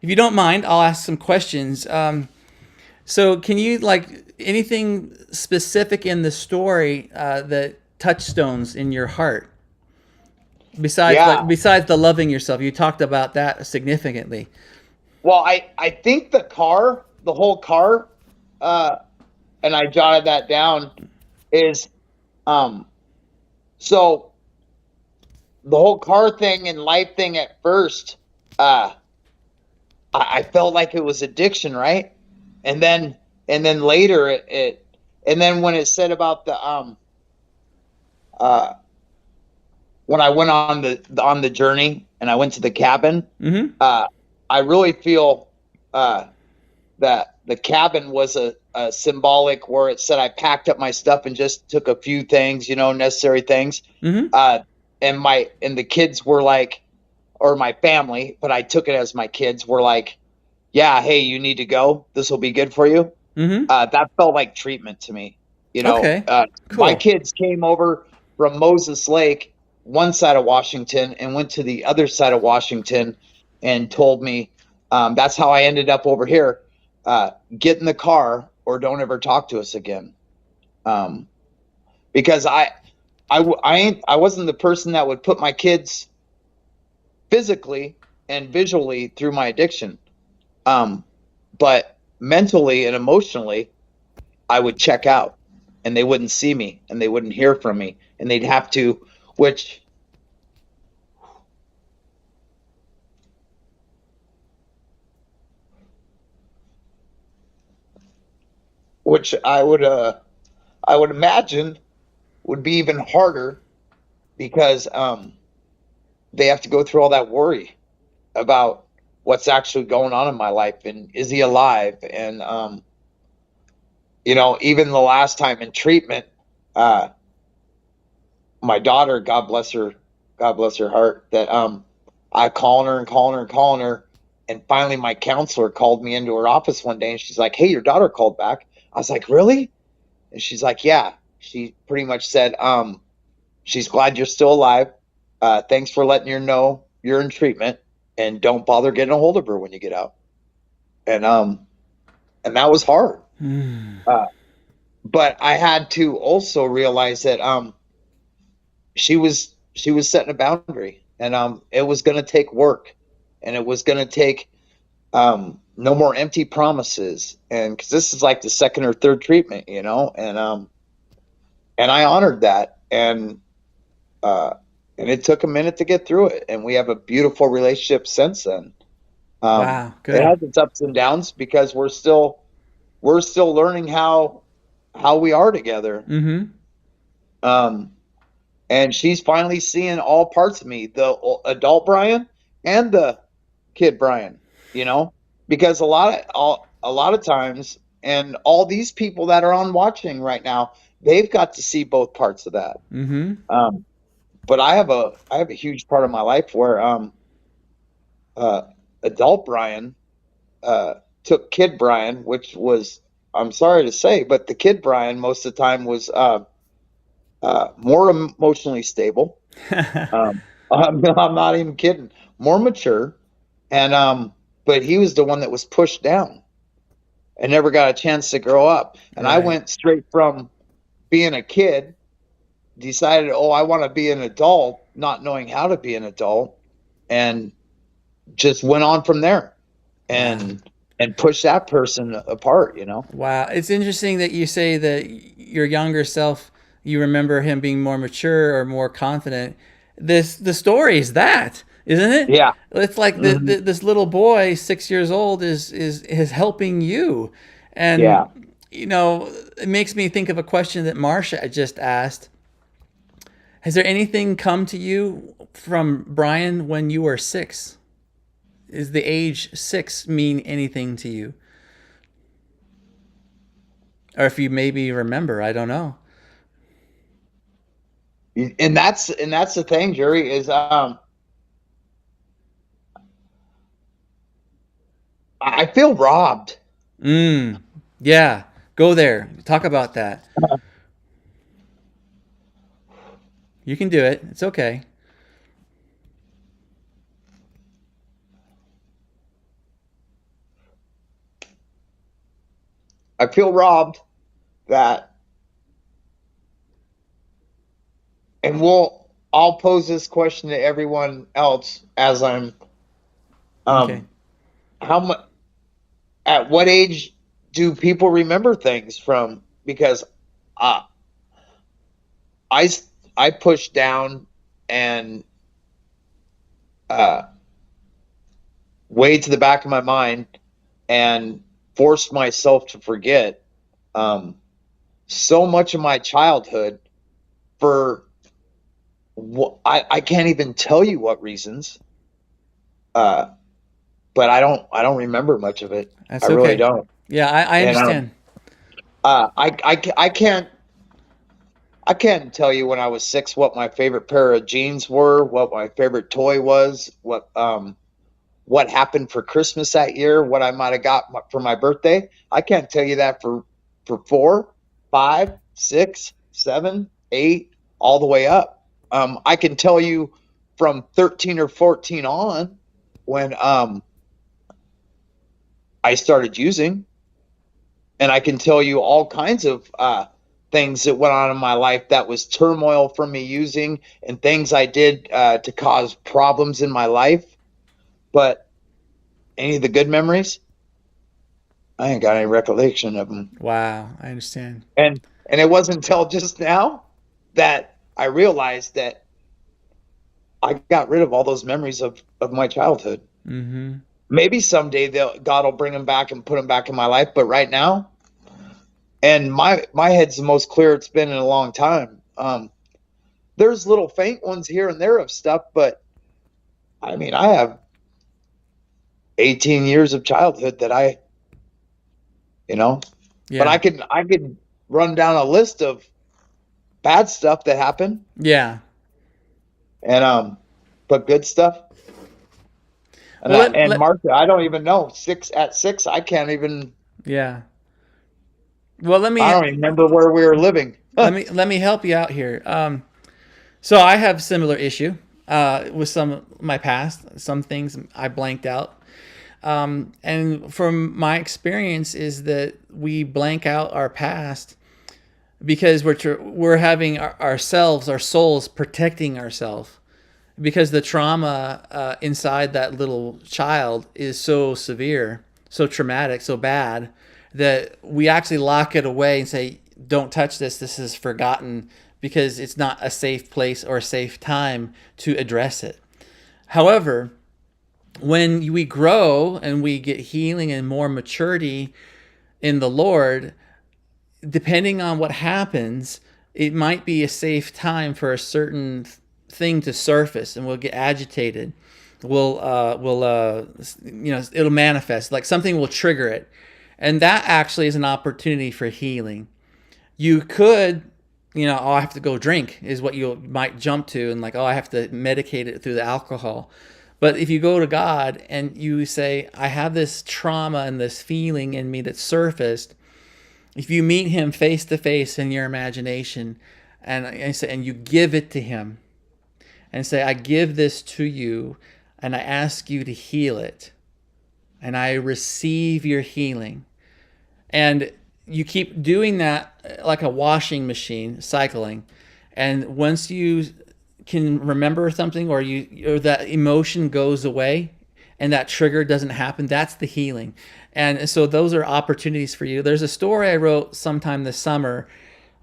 Speaker 1: you don't mind, I'll ask some questions. So can you, anything specific in the story that touchstones in your heart? Besides the loving yourself, you talked about that significantly.
Speaker 7: Well, I think the whole car, and I jotted that down, is so the whole car thing and life thing at first, I felt like it was addiction, right? And then later and then when it said about the when I went on the journey and I went to the cabin,
Speaker 1: Mm-hmm.
Speaker 7: I really feel that the cabin was a symbolic where it said I packed up my stuff and just took a few things, necessary things.
Speaker 1: Mm-hmm.
Speaker 7: And the kids were like, or my family, but I took it as my kids were like, yeah, hey, you need to go. This will be good for you.
Speaker 1: Mm-hmm.
Speaker 7: That felt like treatment to me.
Speaker 1: Okay. Cool.
Speaker 7: My kids came over from Moses Lake, one side of Washington, and went to the other side of Washington and told me That's how I ended up over here. Get in the car or don't ever talk to us again. Because I wasn't the person that would put my kids physically and visually through my addiction. But mentally and emotionally, I would check out and they wouldn't see me and they wouldn't hear from me and they'd have to, which I would imagine would be even harder because they have to go through all that worry about what's actually going on in my life and is he alive? And even the last time in treatment, my daughter, God bless her heart, that I calling her, and finally my counselor called me into her office one day and she's like, "Hey, your daughter called back." I was like, "Really?" And she's like, "Yeah." She pretty much said, she's glad you're still alive. Thanks for letting her know you're in treatment and don't bother getting a hold of her when you get out. And that was hard. But I had to also realize that she was setting a boundary, and it was going to take work, and it was going to take no more empty promises, and because this is like the second or third treatment, and I honored that, and it took a minute to get through it, and we have a beautiful relationship since then.
Speaker 1: Wow, good.
Speaker 7: It has its ups and downs because we're still learning how we are together.
Speaker 1: Mm-hmm.
Speaker 7: And she's finally seeing all parts of me, the adult Bryan and the kid Bryan, because a lot of times, and all these people that are on watching right now, they've got to see both parts of that.
Speaker 1: Mm-hmm.
Speaker 7: But I have a huge part of my life where adult Bryan took kid Bryan, which was, I'm sorry to say, but the kid Bryan most of the time was more emotionally stable. I'm not even kidding. More mature, and but he was the one that was pushed down and never got a chance to grow up. And I went straight from being a kid, decided, I want to be an adult, not knowing how to be an adult, and just went on from there, and push that person apart.
Speaker 1: Wow, it's interesting that you say that your younger self, you remember him being more mature or more confident. The story is that, isn't it?
Speaker 7: Yeah.
Speaker 1: It's like this little boy, 6 years old, is helping you, and it makes me think of a question that Marsha just asked. Has there anything come to you from Bryan when you were 6? Is the age 6 mean anything to you? Or if you maybe remember, I don't know.
Speaker 7: And that's the thing, Jurri, is I feel robbed.
Speaker 1: Yeah. Go there. Talk about that. You can do it. It's okay.
Speaker 7: I feel robbed that, and I'll pose this question to everyone else as I'm,
Speaker 1: Okay.
Speaker 7: at what age do people remember things from? Because I pushed down and way to the back of my mind and forced myself to forget so much of my childhood for I can't even tell you what reasons, but I don't remember much of it.
Speaker 1: That's
Speaker 7: I really
Speaker 1: okay.
Speaker 7: don't.
Speaker 1: Yeah, I understand.
Speaker 7: I can't tell you when I was 6 what my favorite pair of jeans were, what my favorite toy was, what happened for Christmas that year, what I might have got for my birthday. I can't tell you that for 4, 5, 6, 7, 8, all the way up. I can tell you from 13 or 14 on when I started using. And I can tell you all kinds of things that went on in my life that was turmoil from me using, and things I did to cause problems in my life. But any of the good memories, I ain't got any recollection of them.
Speaker 1: Wow, I understand.
Speaker 7: And it wasn't until just now that I realized that I got rid of all those memories of my childhood.
Speaker 1: Mm-hmm.
Speaker 7: Maybe someday God will bring them back and put them back in my life. But right now, and my head's the most clear it's been in a long time. There's little faint ones here and there of stuff, but I mean, I have 18 years of childhood that
Speaker 1: Yeah.
Speaker 7: but I could run down a list of bad stuff that happened.
Speaker 1: Yeah.
Speaker 7: And but good stuff. And
Speaker 1: Well,
Speaker 7: Martha, I don't even know. At six, I can't even.
Speaker 1: Yeah. Well,
Speaker 7: I don't even remember where we were living.
Speaker 1: let me help you out here. So I have similar issue with some of my past. Some things I blanked out. And from my experience is that we blank out our past because we're having our souls protecting ourselves, because the trauma inside that little child is so severe, so traumatic, so bad, that we actually lock it away and say, don't touch this. This is forgotten, because it's not a safe place or a safe time to address it. However, when we grow and we get healing and more maturity in the Lord, depending on what happens, it might be a safe time for a certain thing to surface, and we'll get agitated. It'll manifest, like something will trigger it. And that actually is an opportunity for healing. You could, I have to go drink is what you might jump to, and like, I have to medicate it through the alcohol. But if you go to God and you say, I have this trauma and this feeling in me that surfaced, if you meet him face to face in your imagination, and you give it to him and say, I give this to you and I ask you to heal it, and I receive your healing. And you keep doing that like a washing machine, cycling. And once you can remember something, or that emotion goes away and that trigger doesn't happen, that's the healing. And so those are opportunities for you. There's a story I wrote sometime this summer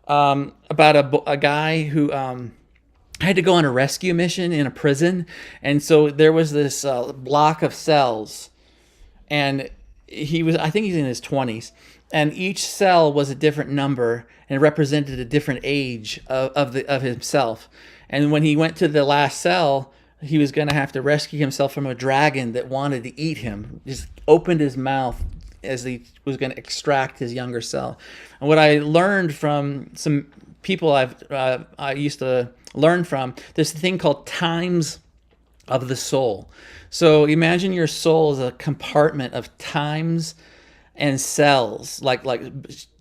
Speaker 1: about a guy who had to go on a rescue mission in a prison. And so there was this block of cells, and I think he's in his 20s, and each cell was a different number and represented a different age of himself. And when he went to the last cell, he was going to have to rescue himself from a dragon that wanted to eat him. Just opened his mouth as he was going to extract his younger self. And what I learned from some people I used to learn from, there's a thing called times of the soul. So imagine your soul as a compartment of times and cells, like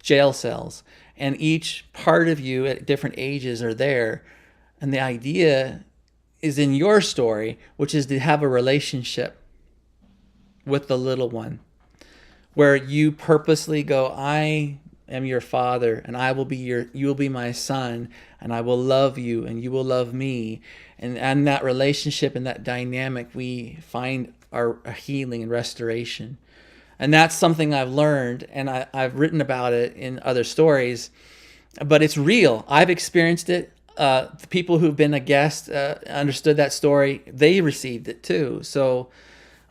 Speaker 1: jail cells, and each part of you at different ages are there. And the idea is in your story, which is to have a relationship with the little one, where you purposely go, I am your father, and you will be my son, and I will love you, and you will love me. And that relationship and that dynamic, we find our healing and restoration. And that's something I've learned, and I've written about it in other stories, but it's real. I've experienced it. The people who've been a guest understood that story. They received it too. So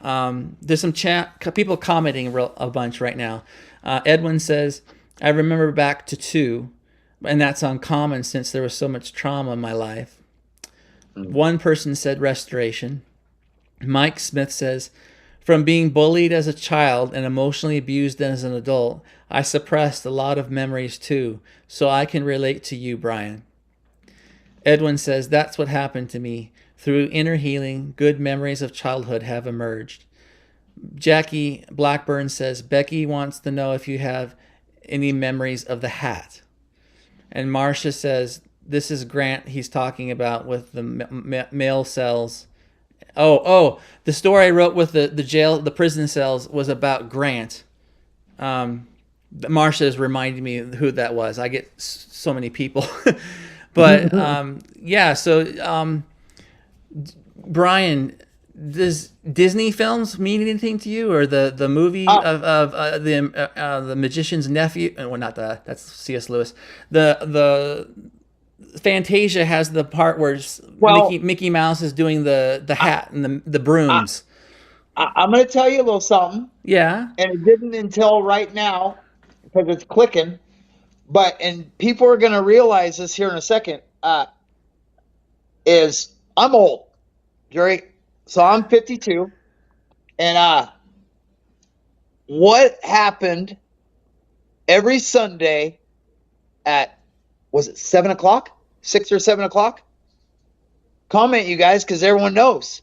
Speaker 1: there's some people commenting a bunch right now. Edwin says, I remember back to 2, and that's uncommon since there was so much trauma in my life. One person said restoration. Mike Smith says, from being bullied as a child and emotionally abused as an adult, I suppressed a lot of memories too, so I can relate to you, Bryan. Edwin says, that's what happened to me. Through inner healing, good memories of childhood have emerged. Jackie Blackburn says, Becky wants to know if you have any memories of the hat. And Marcia says, this is Grant he's talking about with the male cells The story I wrote with the prison cells was about Grant. Marsha is reminding me who that was. I get so many people. But yeah, so Bryan, does Disney films mean anything to you, or the movie of the Magician's Nephew? Well, not that's C.S. Lewis. The Fantasia has the part where Mickey Mouse is doing the hat and the brooms.
Speaker 7: I'm going to tell you a little something.
Speaker 1: Yeah.
Speaker 7: And it didn't until right now, because it's clicking. And people are going to realize this here in a second, is I'm old, Jurri. So I'm 52. And what happened every Sunday at, was it 7 o'clock? 6 or 7 o'clock? Comment, you guys, because everyone knows.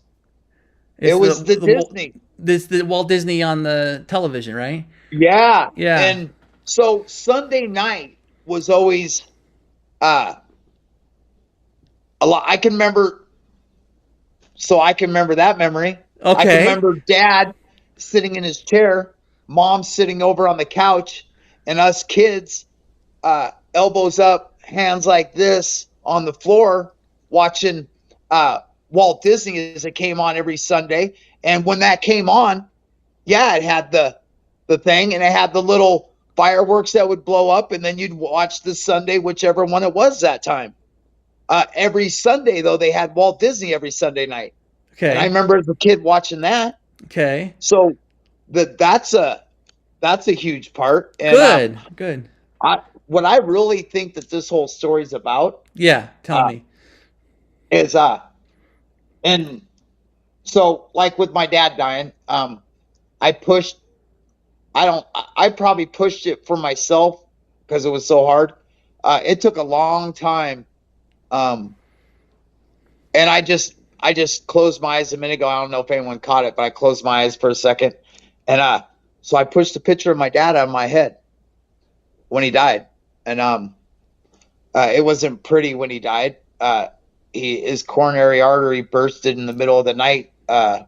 Speaker 7: It was the Disney.
Speaker 1: The Walt Disney on the television, right?
Speaker 7: Yeah.
Speaker 1: Yeah.
Speaker 7: And so Sunday night was always a lot. I can remember that memory.
Speaker 1: Okay.
Speaker 7: I can remember Dad sitting in his chair, Mom sitting over on the couch, and us kids, elbows up, hands like this on the floor, watching Walt Disney as it came on every Sunday. And when that came on, yeah, it had the thing, and it had the little fireworks that would blow up, and then you'd watch the Sunday, whichever one it was that time. Every Sunday, though, they had Walt Disney every Sunday night.
Speaker 1: Okay.
Speaker 7: And I remember as a kid watching that.
Speaker 1: Okay.
Speaker 7: So that's a huge part. And,
Speaker 1: Good.
Speaker 7: What I really think that this whole story is about.
Speaker 1: Yeah, tell me.
Speaker 7: Is and so like with my dad dying, I probably pushed it for myself because it was so hard. It took a long time. And I just closed my eyes a minute ago. I don't know if anyone caught it, but I closed my eyes for a second. And so I pushed a picture of my dad on my head when he died. And it wasn't pretty when he died. His coronary artery bursted in the middle of the night, right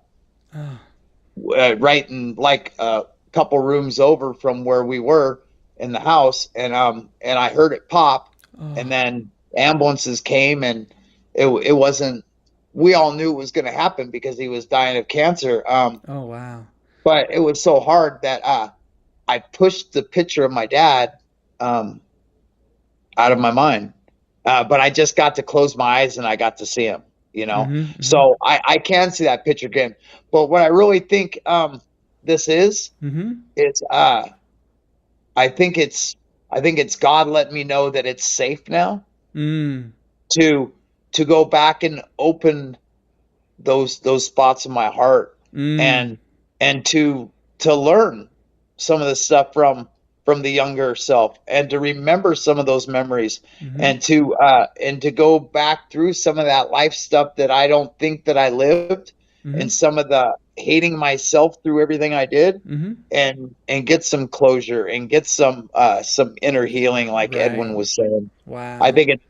Speaker 7: in like a couple rooms over from where we were in the house. And I heard it pop, and then ambulances came, and it wasn't, we all knew it was going to happen because he was dying of cancer.
Speaker 1: Oh, wow.
Speaker 7: But it was so hard that I pushed the picture of my dad out of my mind. But I just got to close my eyes and I got to see him,
Speaker 1: Mm-hmm.
Speaker 7: So I can see that picture again. But what I really think this is I think it's God letting me know that it's safe now to go back and open those spots in my heart and to learn some of the stuff from the younger self, and to remember some of those memories, and to go back through some of that life stuff that I don't think that I lived, and some of the hating myself through everything I did, and get some closure and get some inner healing, like
Speaker 1: Right.
Speaker 7: Edwin was saying.
Speaker 1: Wow.
Speaker 7: I think it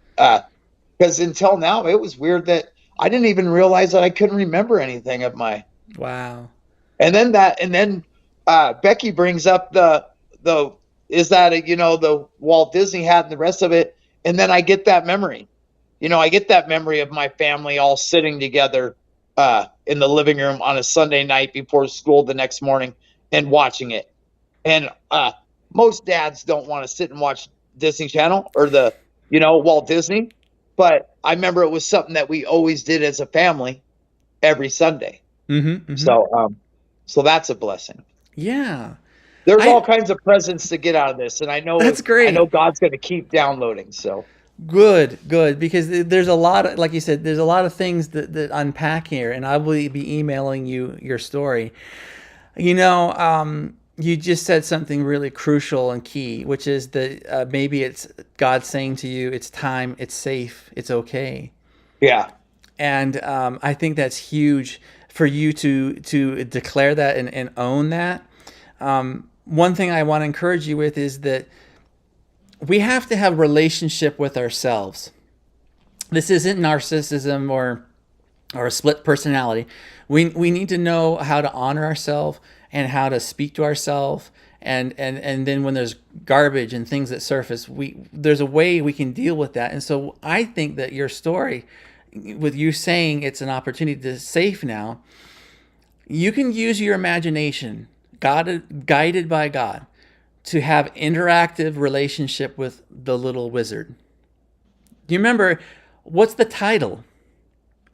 Speaker 7: because until now it was weird that I didn't even realize that I couldn't remember anything of my.
Speaker 1: Wow.
Speaker 7: And then Becky brings up the the Walt Disney hat and the rest of it, and then I get that memory. I get that memory of my family all sitting together in the living room on a Sunday night before school the next morning and watching it. And most dads don't want to sit and watch Disney Channel or Walt Disney, but I remember it was something that we always did as a family every Sunday. So that's a blessing.
Speaker 1: Yeah.
Speaker 7: There's all kinds of presents to get out of this, and I know
Speaker 1: That's great.
Speaker 7: I know God's going to keep downloading. So
Speaker 1: Good, because there's a lot of, like you said, there's a lot of things that unpack here, and I will be emailing you your story. You just said something really crucial and key, which is that maybe it's God saying to you, it's time, it's safe, it's okay.
Speaker 7: yeah,
Speaker 1: And I think that's huge for you to declare that and own that. One thing I want to encourage you with is that we have to have a relationship with ourselves. This isn't narcissism or or a split personality. We need to know how to honor ourselves and how to speak to ourselves. And then when there's garbage and things that surface, there's a way we can deal with that. And so I think that your story, with you saying it's an opportunity to safe now, you can use your imagination, guided by God, to have interactive relationship with the little wizard. Do you remember, what's the title?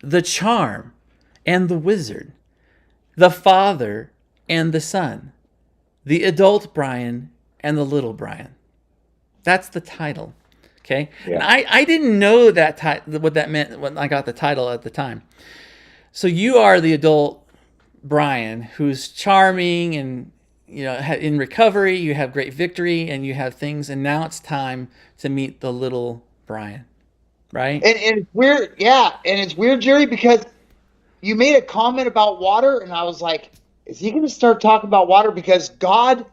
Speaker 1: The Charm and the Wizard, the Father and the Son, the Adult Bryan and the Little Bryan. That's the title. Okay. Yeah. And I didn't know what that meant when I got the title at the time. So you are the adult Bryan, who's charming and, in recovery, you have great victory and you have things. And now it's time to meet the Little Bryan, right?
Speaker 7: And it's weird. Yeah. And it's weird, Jurri, because you made a comment about water. And I was like, is he going to start talking about water? Because God,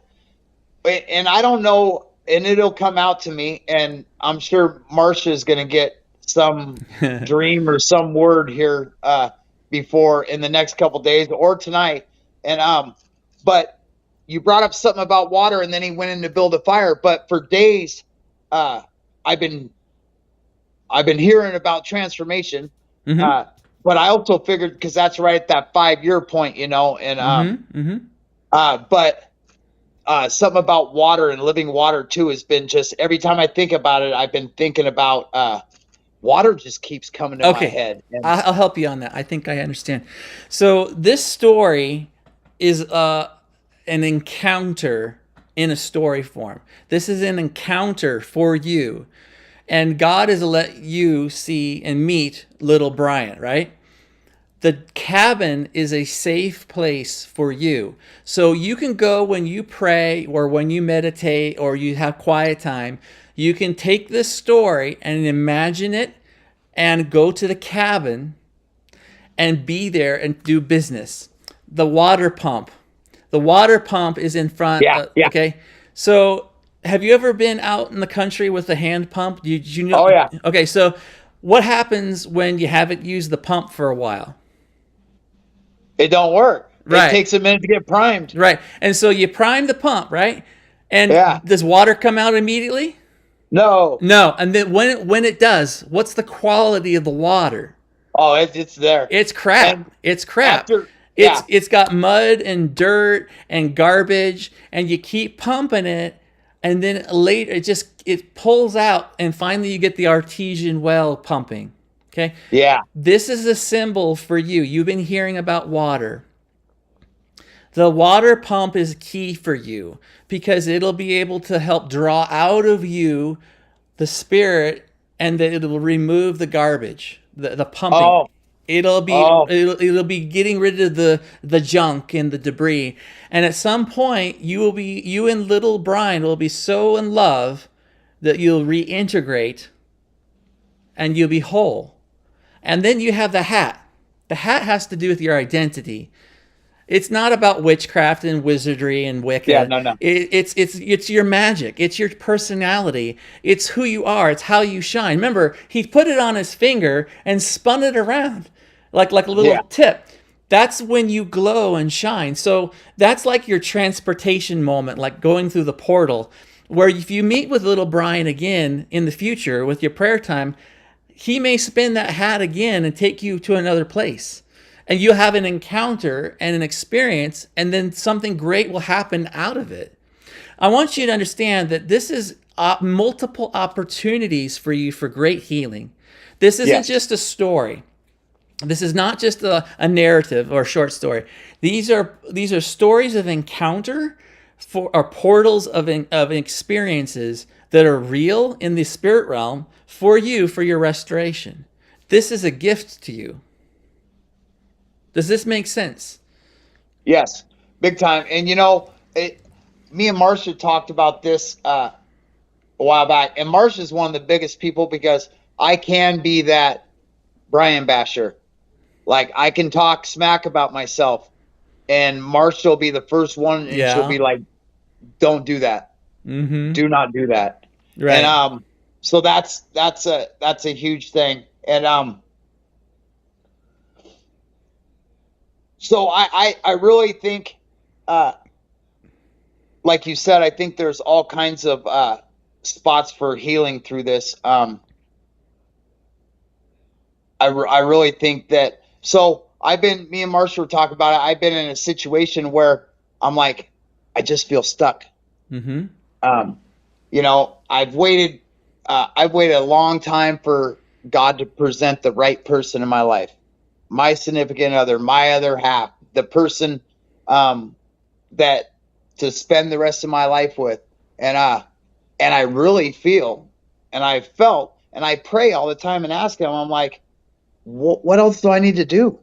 Speaker 7: and I don't know, and it'll come out to me, and I'm sure Marcia is going to get some dream or some word here before in the next couple days or tonight. And but you brought up something about water, and then he went in to build a fire. But for days, I've been hearing about transformation. Mm-hmm. But I also figured, because that's right at that 5-year point, and but something about water and living water too has been just, every time I think about it, I've been thinking about water just keeps coming to my head. And
Speaker 1: I'll help you on that. I think I understand. So this story is an encounter in a story form. This is an encounter for you. And God has let you see and meet Little Bryan, right? The cabin is a safe place for you. So you can go when you pray or when you meditate or you have quiet time. You can take this story and imagine it and go to the cabin and be there and do business. The water pump. The water pump is in front.
Speaker 7: Yeah.
Speaker 1: Okay. So have you ever been out in the country with a hand pump? Did you know?
Speaker 7: Oh, yeah.
Speaker 1: Okay. So what happens when you haven't used the pump for a while?
Speaker 7: It don't work.
Speaker 1: Right.
Speaker 7: It takes a minute to get primed.
Speaker 1: Right. And so you prime the pump, right? And does water come out immediately?
Speaker 7: No.
Speaker 1: And then when it does, what's the quality of the water?
Speaker 7: Oh, it's there.
Speaker 1: It's crap.
Speaker 7: And
Speaker 1: it's crap.
Speaker 7: Yeah.
Speaker 1: It's got mud and dirt and garbage, and you keep pumping it, and then later it pulls out, and finally you get the artesian well pumping. Okay?
Speaker 7: Yeah.
Speaker 1: This is a symbol for you. You've been hearing about water. The water pump is key for you because it'll be able to help draw out of you the spirit, and that it'll remove the garbage, the pumping.
Speaker 7: Oh.
Speaker 1: It'll be getting rid of the junk and the debris. And at some point you and Little Bryan will be so in love that you'll reintegrate and you'll be whole. And then you have the hat. The hat has to do with your identity. It's not about witchcraft and wizardry and Wicca.
Speaker 7: Yeah, no.
Speaker 1: It's your magic. It's your personality. It's who you are. It's how you shine. Remember, he put it on his finger and spun it around like a little tip. That's when you glow and shine. So that's like your transportation moment, like going through the portal, where if you meet with Little Bryan again in the future with your prayer time, he may spin that hat again and take you to another place. And you'll have an encounter and an experience, and then something great will happen out of it. I want you to understand that this is multiple opportunities for you for great healing. This isn't just a story. This is not just a narrative or a short story. These are stories of encounter or portals of experiences that are real in the spirit realm for you, for your restoration. This is a gift to you. Does this make sense?
Speaker 7: Yes, big time. And me and Marcia talked about this a while back. And Marcia's one of the biggest people because I can be that Bryan basher. Like, I can talk smack about myself, and Marcia will be the first one, and she'll be like, "Don't do that. Mm-hmm. Do not do that." Right. And so that's a huge thing. And So I really think, like you said, I think there's all kinds of spots for healing through this. I really think that. So me and Marsha were talking about it. I've been in a situation where I'm like, I just feel stuck.
Speaker 1: Mm-hmm.
Speaker 7: I've waited a long time for God to present the right person in my life, my significant other, my other half, the person that to spend the rest of my life with. And I really feel, and I felt, and I pray all the time and ask him, I'm like, what else do I need to do?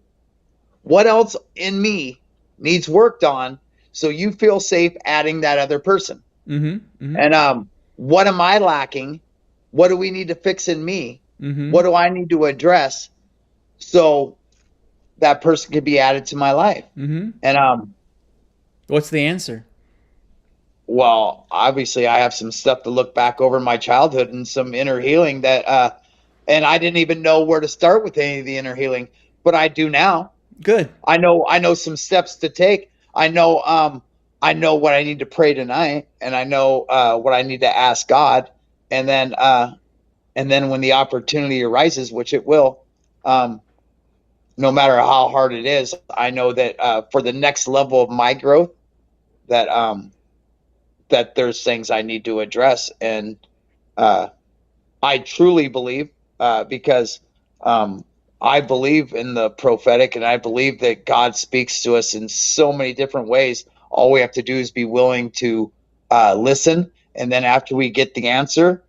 Speaker 7: What else in me needs worked on so you feel safe adding that other person?
Speaker 1: Mm-hmm. Mm-hmm.
Speaker 7: And what am I lacking? What do we need to fix in me?
Speaker 1: Mm-hmm.
Speaker 7: What do I need to address so that person could be added to my life?
Speaker 1: Mm-hmm.
Speaker 7: And
Speaker 1: what's the answer?
Speaker 7: well, obviously I have some stuff to look back over my childhood and some inner healing that and I didn't even know where to start with any of the inner healing, but I do now.
Speaker 1: Good.
Speaker 7: I know some steps to take. I know what I need to pray tonight, and I know what I need to ask God, and then when the opportunity arises, which it will, no matter how hard it is, I know that for the next level of my growth, that there's things I need to address, and I truly believe because I believe in the prophetic, and I believe that God speaks to us in so many different ways. All we have to do is be willing to listen, and then after we get the answer,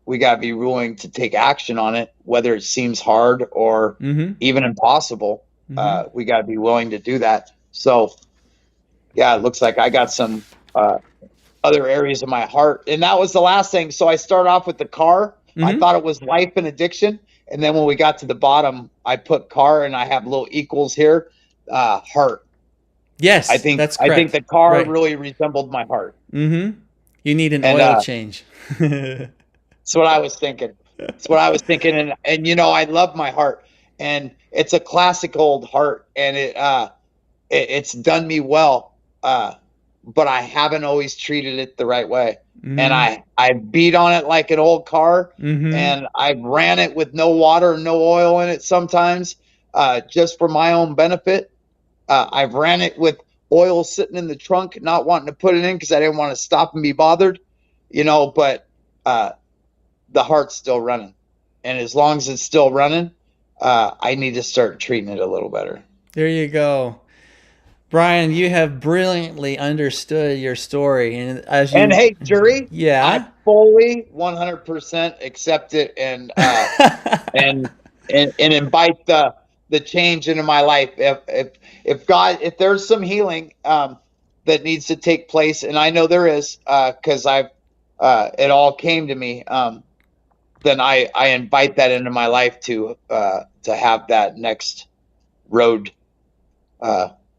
Speaker 7: we got to be willing to take action on it, whether it seems hard or
Speaker 1: Mm-hmm.
Speaker 7: even impossible.
Speaker 1: Mm-hmm.
Speaker 7: We got to be willing to do that. So, yeah, it looks like I got some other areas of my heart, and that was the last thing. So I start off with the car.
Speaker 1: Mm-hmm.
Speaker 7: I thought it was life and addiction. And then when we got to the bottom, I put car, and I have little equals here, heart.
Speaker 1: Yes,
Speaker 7: I think
Speaker 1: that's correct.
Speaker 7: I think the car
Speaker 1: Right.
Speaker 7: really resembled my heart.
Speaker 1: Mm-hmm. You need an
Speaker 7: And,
Speaker 1: oil change.
Speaker 7: That's what I was thinking. And I love my heart, and it's a classic old heart, and it's done me well. But I haven't always treated it the right way.
Speaker 1: Mm-hmm.
Speaker 7: And I beat on it like an old car,
Speaker 1: Mm-hmm.
Speaker 7: and I ran it with no water, no oil in it sometimes, just for my own benefit. I've ran it with oil sitting in the trunk, not wanting to put it in because I didn't want to stop and be bothered, but the heart's still running. And as long as it's still running, I need to start treating it a little better.
Speaker 1: There you go. Bryan, you have brilliantly understood your story, and
Speaker 7: And hey, Jurri,
Speaker 1: yeah,
Speaker 7: I fully 100% accept it and invite the change into my life. If there's some healing that needs to take place, and I know there is, because it all came to me, then I invite that into my life to have that next road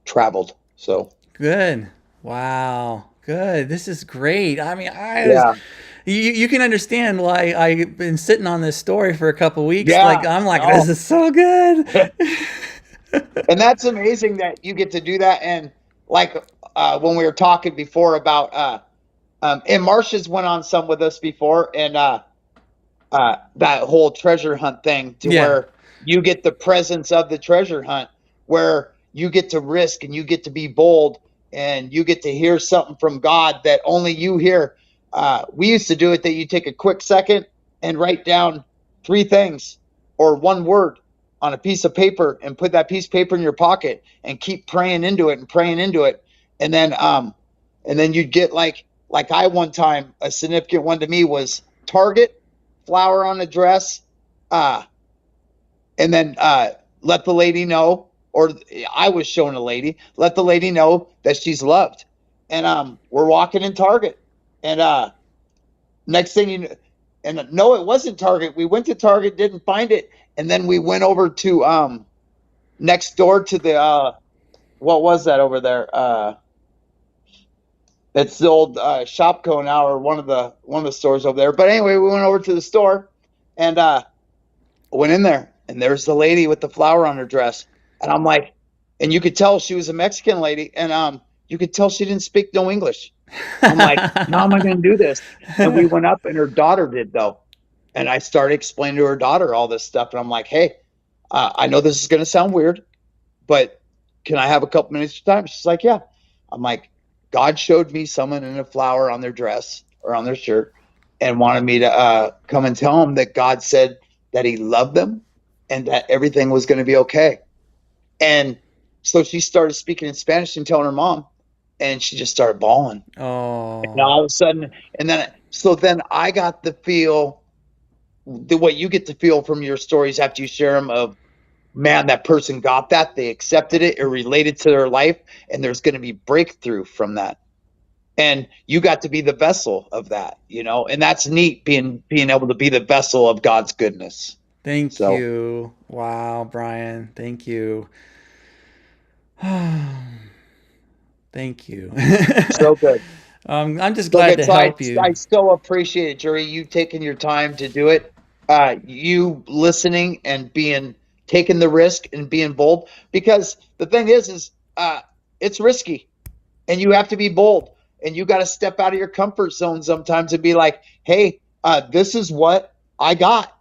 Speaker 7: traveled. So
Speaker 1: good. Wow, good. This is great. I mean,
Speaker 7: yeah.
Speaker 1: You can understand why I've been sitting on this story for a couple weeks.
Speaker 7: Yeah.
Speaker 1: This is so good.
Speaker 7: And that's amazing that you get to do that. And like when we were talking before about and Marsha's went on some with us before, and that whole treasure hunt thing where you get the presence of the treasure hunt, where you get to risk and you get to be bold and you get to hear something from God that only you hear. We used to do it that you take a quick second and write down 3 things or 1 word on a piece of paper and put that piece of paper in your pocket and keep praying into it and praying into it. And then you'd get like I one time, a significant one to me was Target, flower on a dress, and then let the lady know, or I was showing a lady, let the lady know that she's loved. And we're walking in Target, and next thing you know, and no, it wasn't Target. We went to Target, didn't find it, and then we went over to next door to the what was that over there? It's the old Shopco now, or one of the stores over there. But anyway, we went over to the store and went in there, and there's the lady with the flower on her dress, and I'm like, and you could tell she was a Mexican lady, and you could tell she didn't speak no English. I'm like, how am I going to do this? And we went up, and her daughter did, though. And I started explaining to her daughter all this stuff. And I'm like, hey, I know this is going to sound weird, but can I have a couple minutes of time? She's like, yeah. I'm like, God showed me someone in a flower on their dress or on their shirt and wanted me to come and tell them that God said that he loved them and that everything was going to be okay. And so she started speaking in Spanish and telling her mom, and she just started bawling.
Speaker 1: Oh.
Speaker 7: And all of a sudden, and then I got the feel, what you get to feel from your stories after you share them of, man, that person got that, they accepted it, it related to their life, and there's going to be breakthrough from that. And you got to be the vessel of that, you know, and that's neat, being able to be the vessel of God's goodness.
Speaker 1: Thank you. Wow, Bryan. Thank you. Thank you.
Speaker 7: So good.
Speaker 1: I'm just glad to help you.
Speaker 7: I so appreciate it, Jurri, you taking your time to do it. You listening and taking the risk and being bold, because the thing is it's risky and you have to be bold, and you got to step out of your comfort zone sometimes and be like, hey, this is what I got.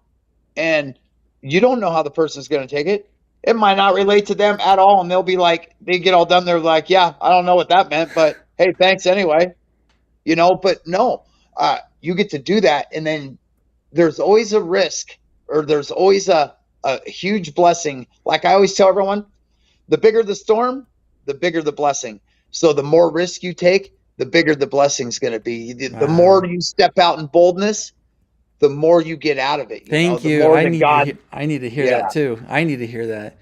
Speaker 7: And you don't know how the person's going to take it. It might not relate to them at all. And they'll be like, they get all done. They're like, yeah, I don't know what that meant, but hey, thanks anyway. You know, but no, you get to do that. And then there's always a risk, or there's always a huge blessing. Like I always tell everyone, the bigger the storm, the bigger the blessing. So the more risk you take, the bigger the blessing's going to be. The more you step out in boldness, the more you get out of it.
Speaker 1: Thank you. I need to hear that too. I need to hear that.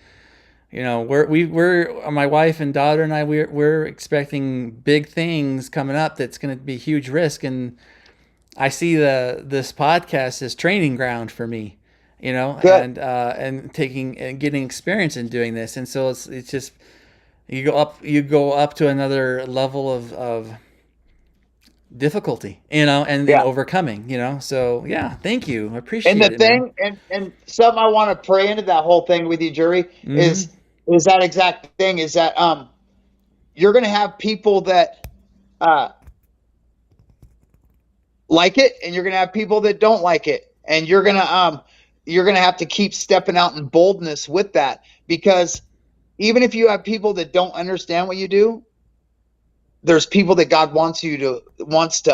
Speaker 1: You know, we're my wife and daughter and I, we're expecting big things coming up. That's going to be huge risk, and I see this podcast as training ground for me. You know,
Speaker 7: Good.
Speaker 1: and taking and getting experience in doing this, and so it's just you go up to another level of difficulty, you know, and overcoming, you know. So yeah, thank you. I appreciate it.
Speaker 7: And the thing, and something I want to pray into that whole thing with you, Jurri, is that exact thing, is that you're going to have people that like it, and you're going to have people that don't like it, and you're going to have to keep stepping out in boldness with that, because even if you have people that don't understand what you do, there's people that God wants to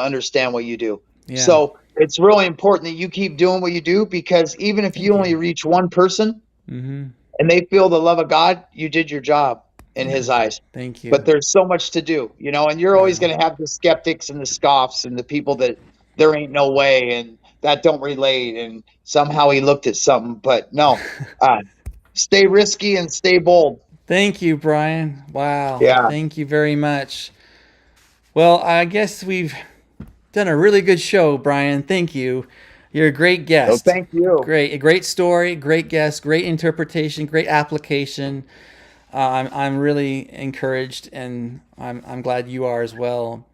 Speaker 7: understand what you do. Yeah. So it's really important that you keep doing what you do, because even if you only reach one person and they feel the love of God, you did your job in his eyes.
Speaker 1: Thank you.
Speaker 7: But there's so much to do, you know, and you're always going to have the skeptics and the scoffs and the people that there ain't no way and that don't relate, and somehow he looked at something. But no, stay risky and stay bold.
Speaker 1: Thank you, Bryan. Wow.
Speaker 7: Yeah.
Speaker 1: Thank you very much. Well, I guess we've done a really good show, Bryan. Thank you. You're a great guest.
Speaker 7: Oh, thank you.
Speaker 1: A great story, great guest, great interpretation, great application. I'm really encouraged, and I'm glad you are as well.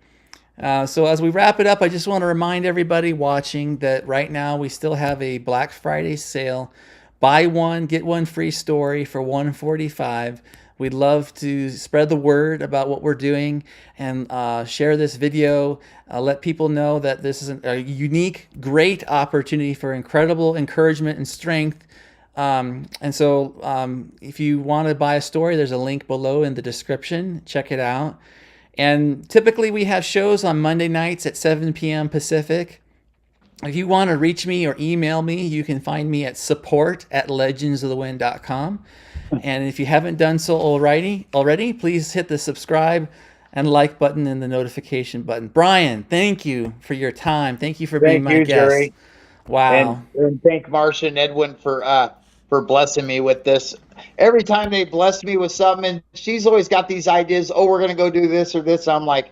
Speaker 1: So as we wrap it up, I just want to remind everybody watching that right now we still have a Black Friday sale. Buy one, get one free story for $145. We'd love to spread the word about what we're doing and share this video. Let people know that this is a unique, great opportunity for incredible encouragement and strength. And so if you want to buy a story, there's a link below in the description. Check it out. And typically we have shows on Monday nights at 7 p.m. Pacific. If you want to reach me or email me, you can find me at support@legendsofthewind.com. And if you haven't done so already, please hit the subscribe and like button and the notification button. Bryan, thank you for your time. Thank you for being my guest.
Speaker 7: Jurri.
Speaker 1: Wow.
Speaker 7: And thank Marcia and Edwin for blessing me with this. Every time they bless me with something, and she's always got these ideas, oh, we're going to go do this or this. I'm like,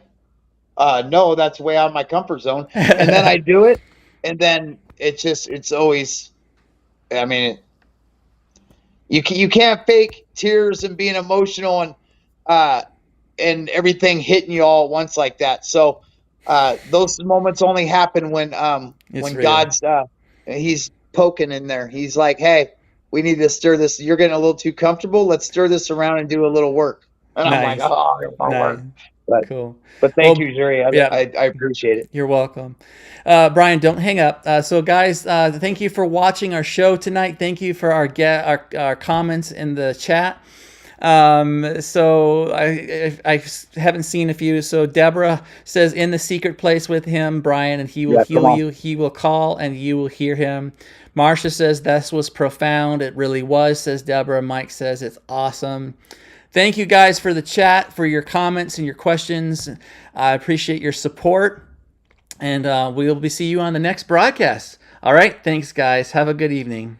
Speaker 7: no, that's way out of my comfort zone. And then I do it. And then it's always, I mean, you can't fake tears and being emotional and everything hitting you all at once like that. So those moments only happen when
Speaker 1: real.
Speaker 7: God's he's poking in there. He's like, hey, we need to stir this. You're getting a little too comfortable. Let's stir this around and do a little work. And I'm like,
Speaker 1: Nice.
Speaker 7: oh, it won't work. But,
Speaker 1: Cool.
Speaker 7: but thank
Speaker 1: Well,
Speaker 7: you, Jurri.
Speaker 1: yeah.
Speaker 7: I appreciate it.
Speaker 1: You're welcome. Bryan, don't hang up. So guys, thank you for watching our show tonight. Thank you for our comments in the chat. So I haven't seen a few. So Deborah says, in the secret place with him, Bryan, and he will heal you. He will call and you will hear him. Marcia says, this was profound. It really was, says Deborah. Mike says, it's awesome. Thank you guys for the chat, for your comments and your questions. I appreciate your support. And we'll see you on the next broadcast. All right. Thanks, guys. Have a good evening.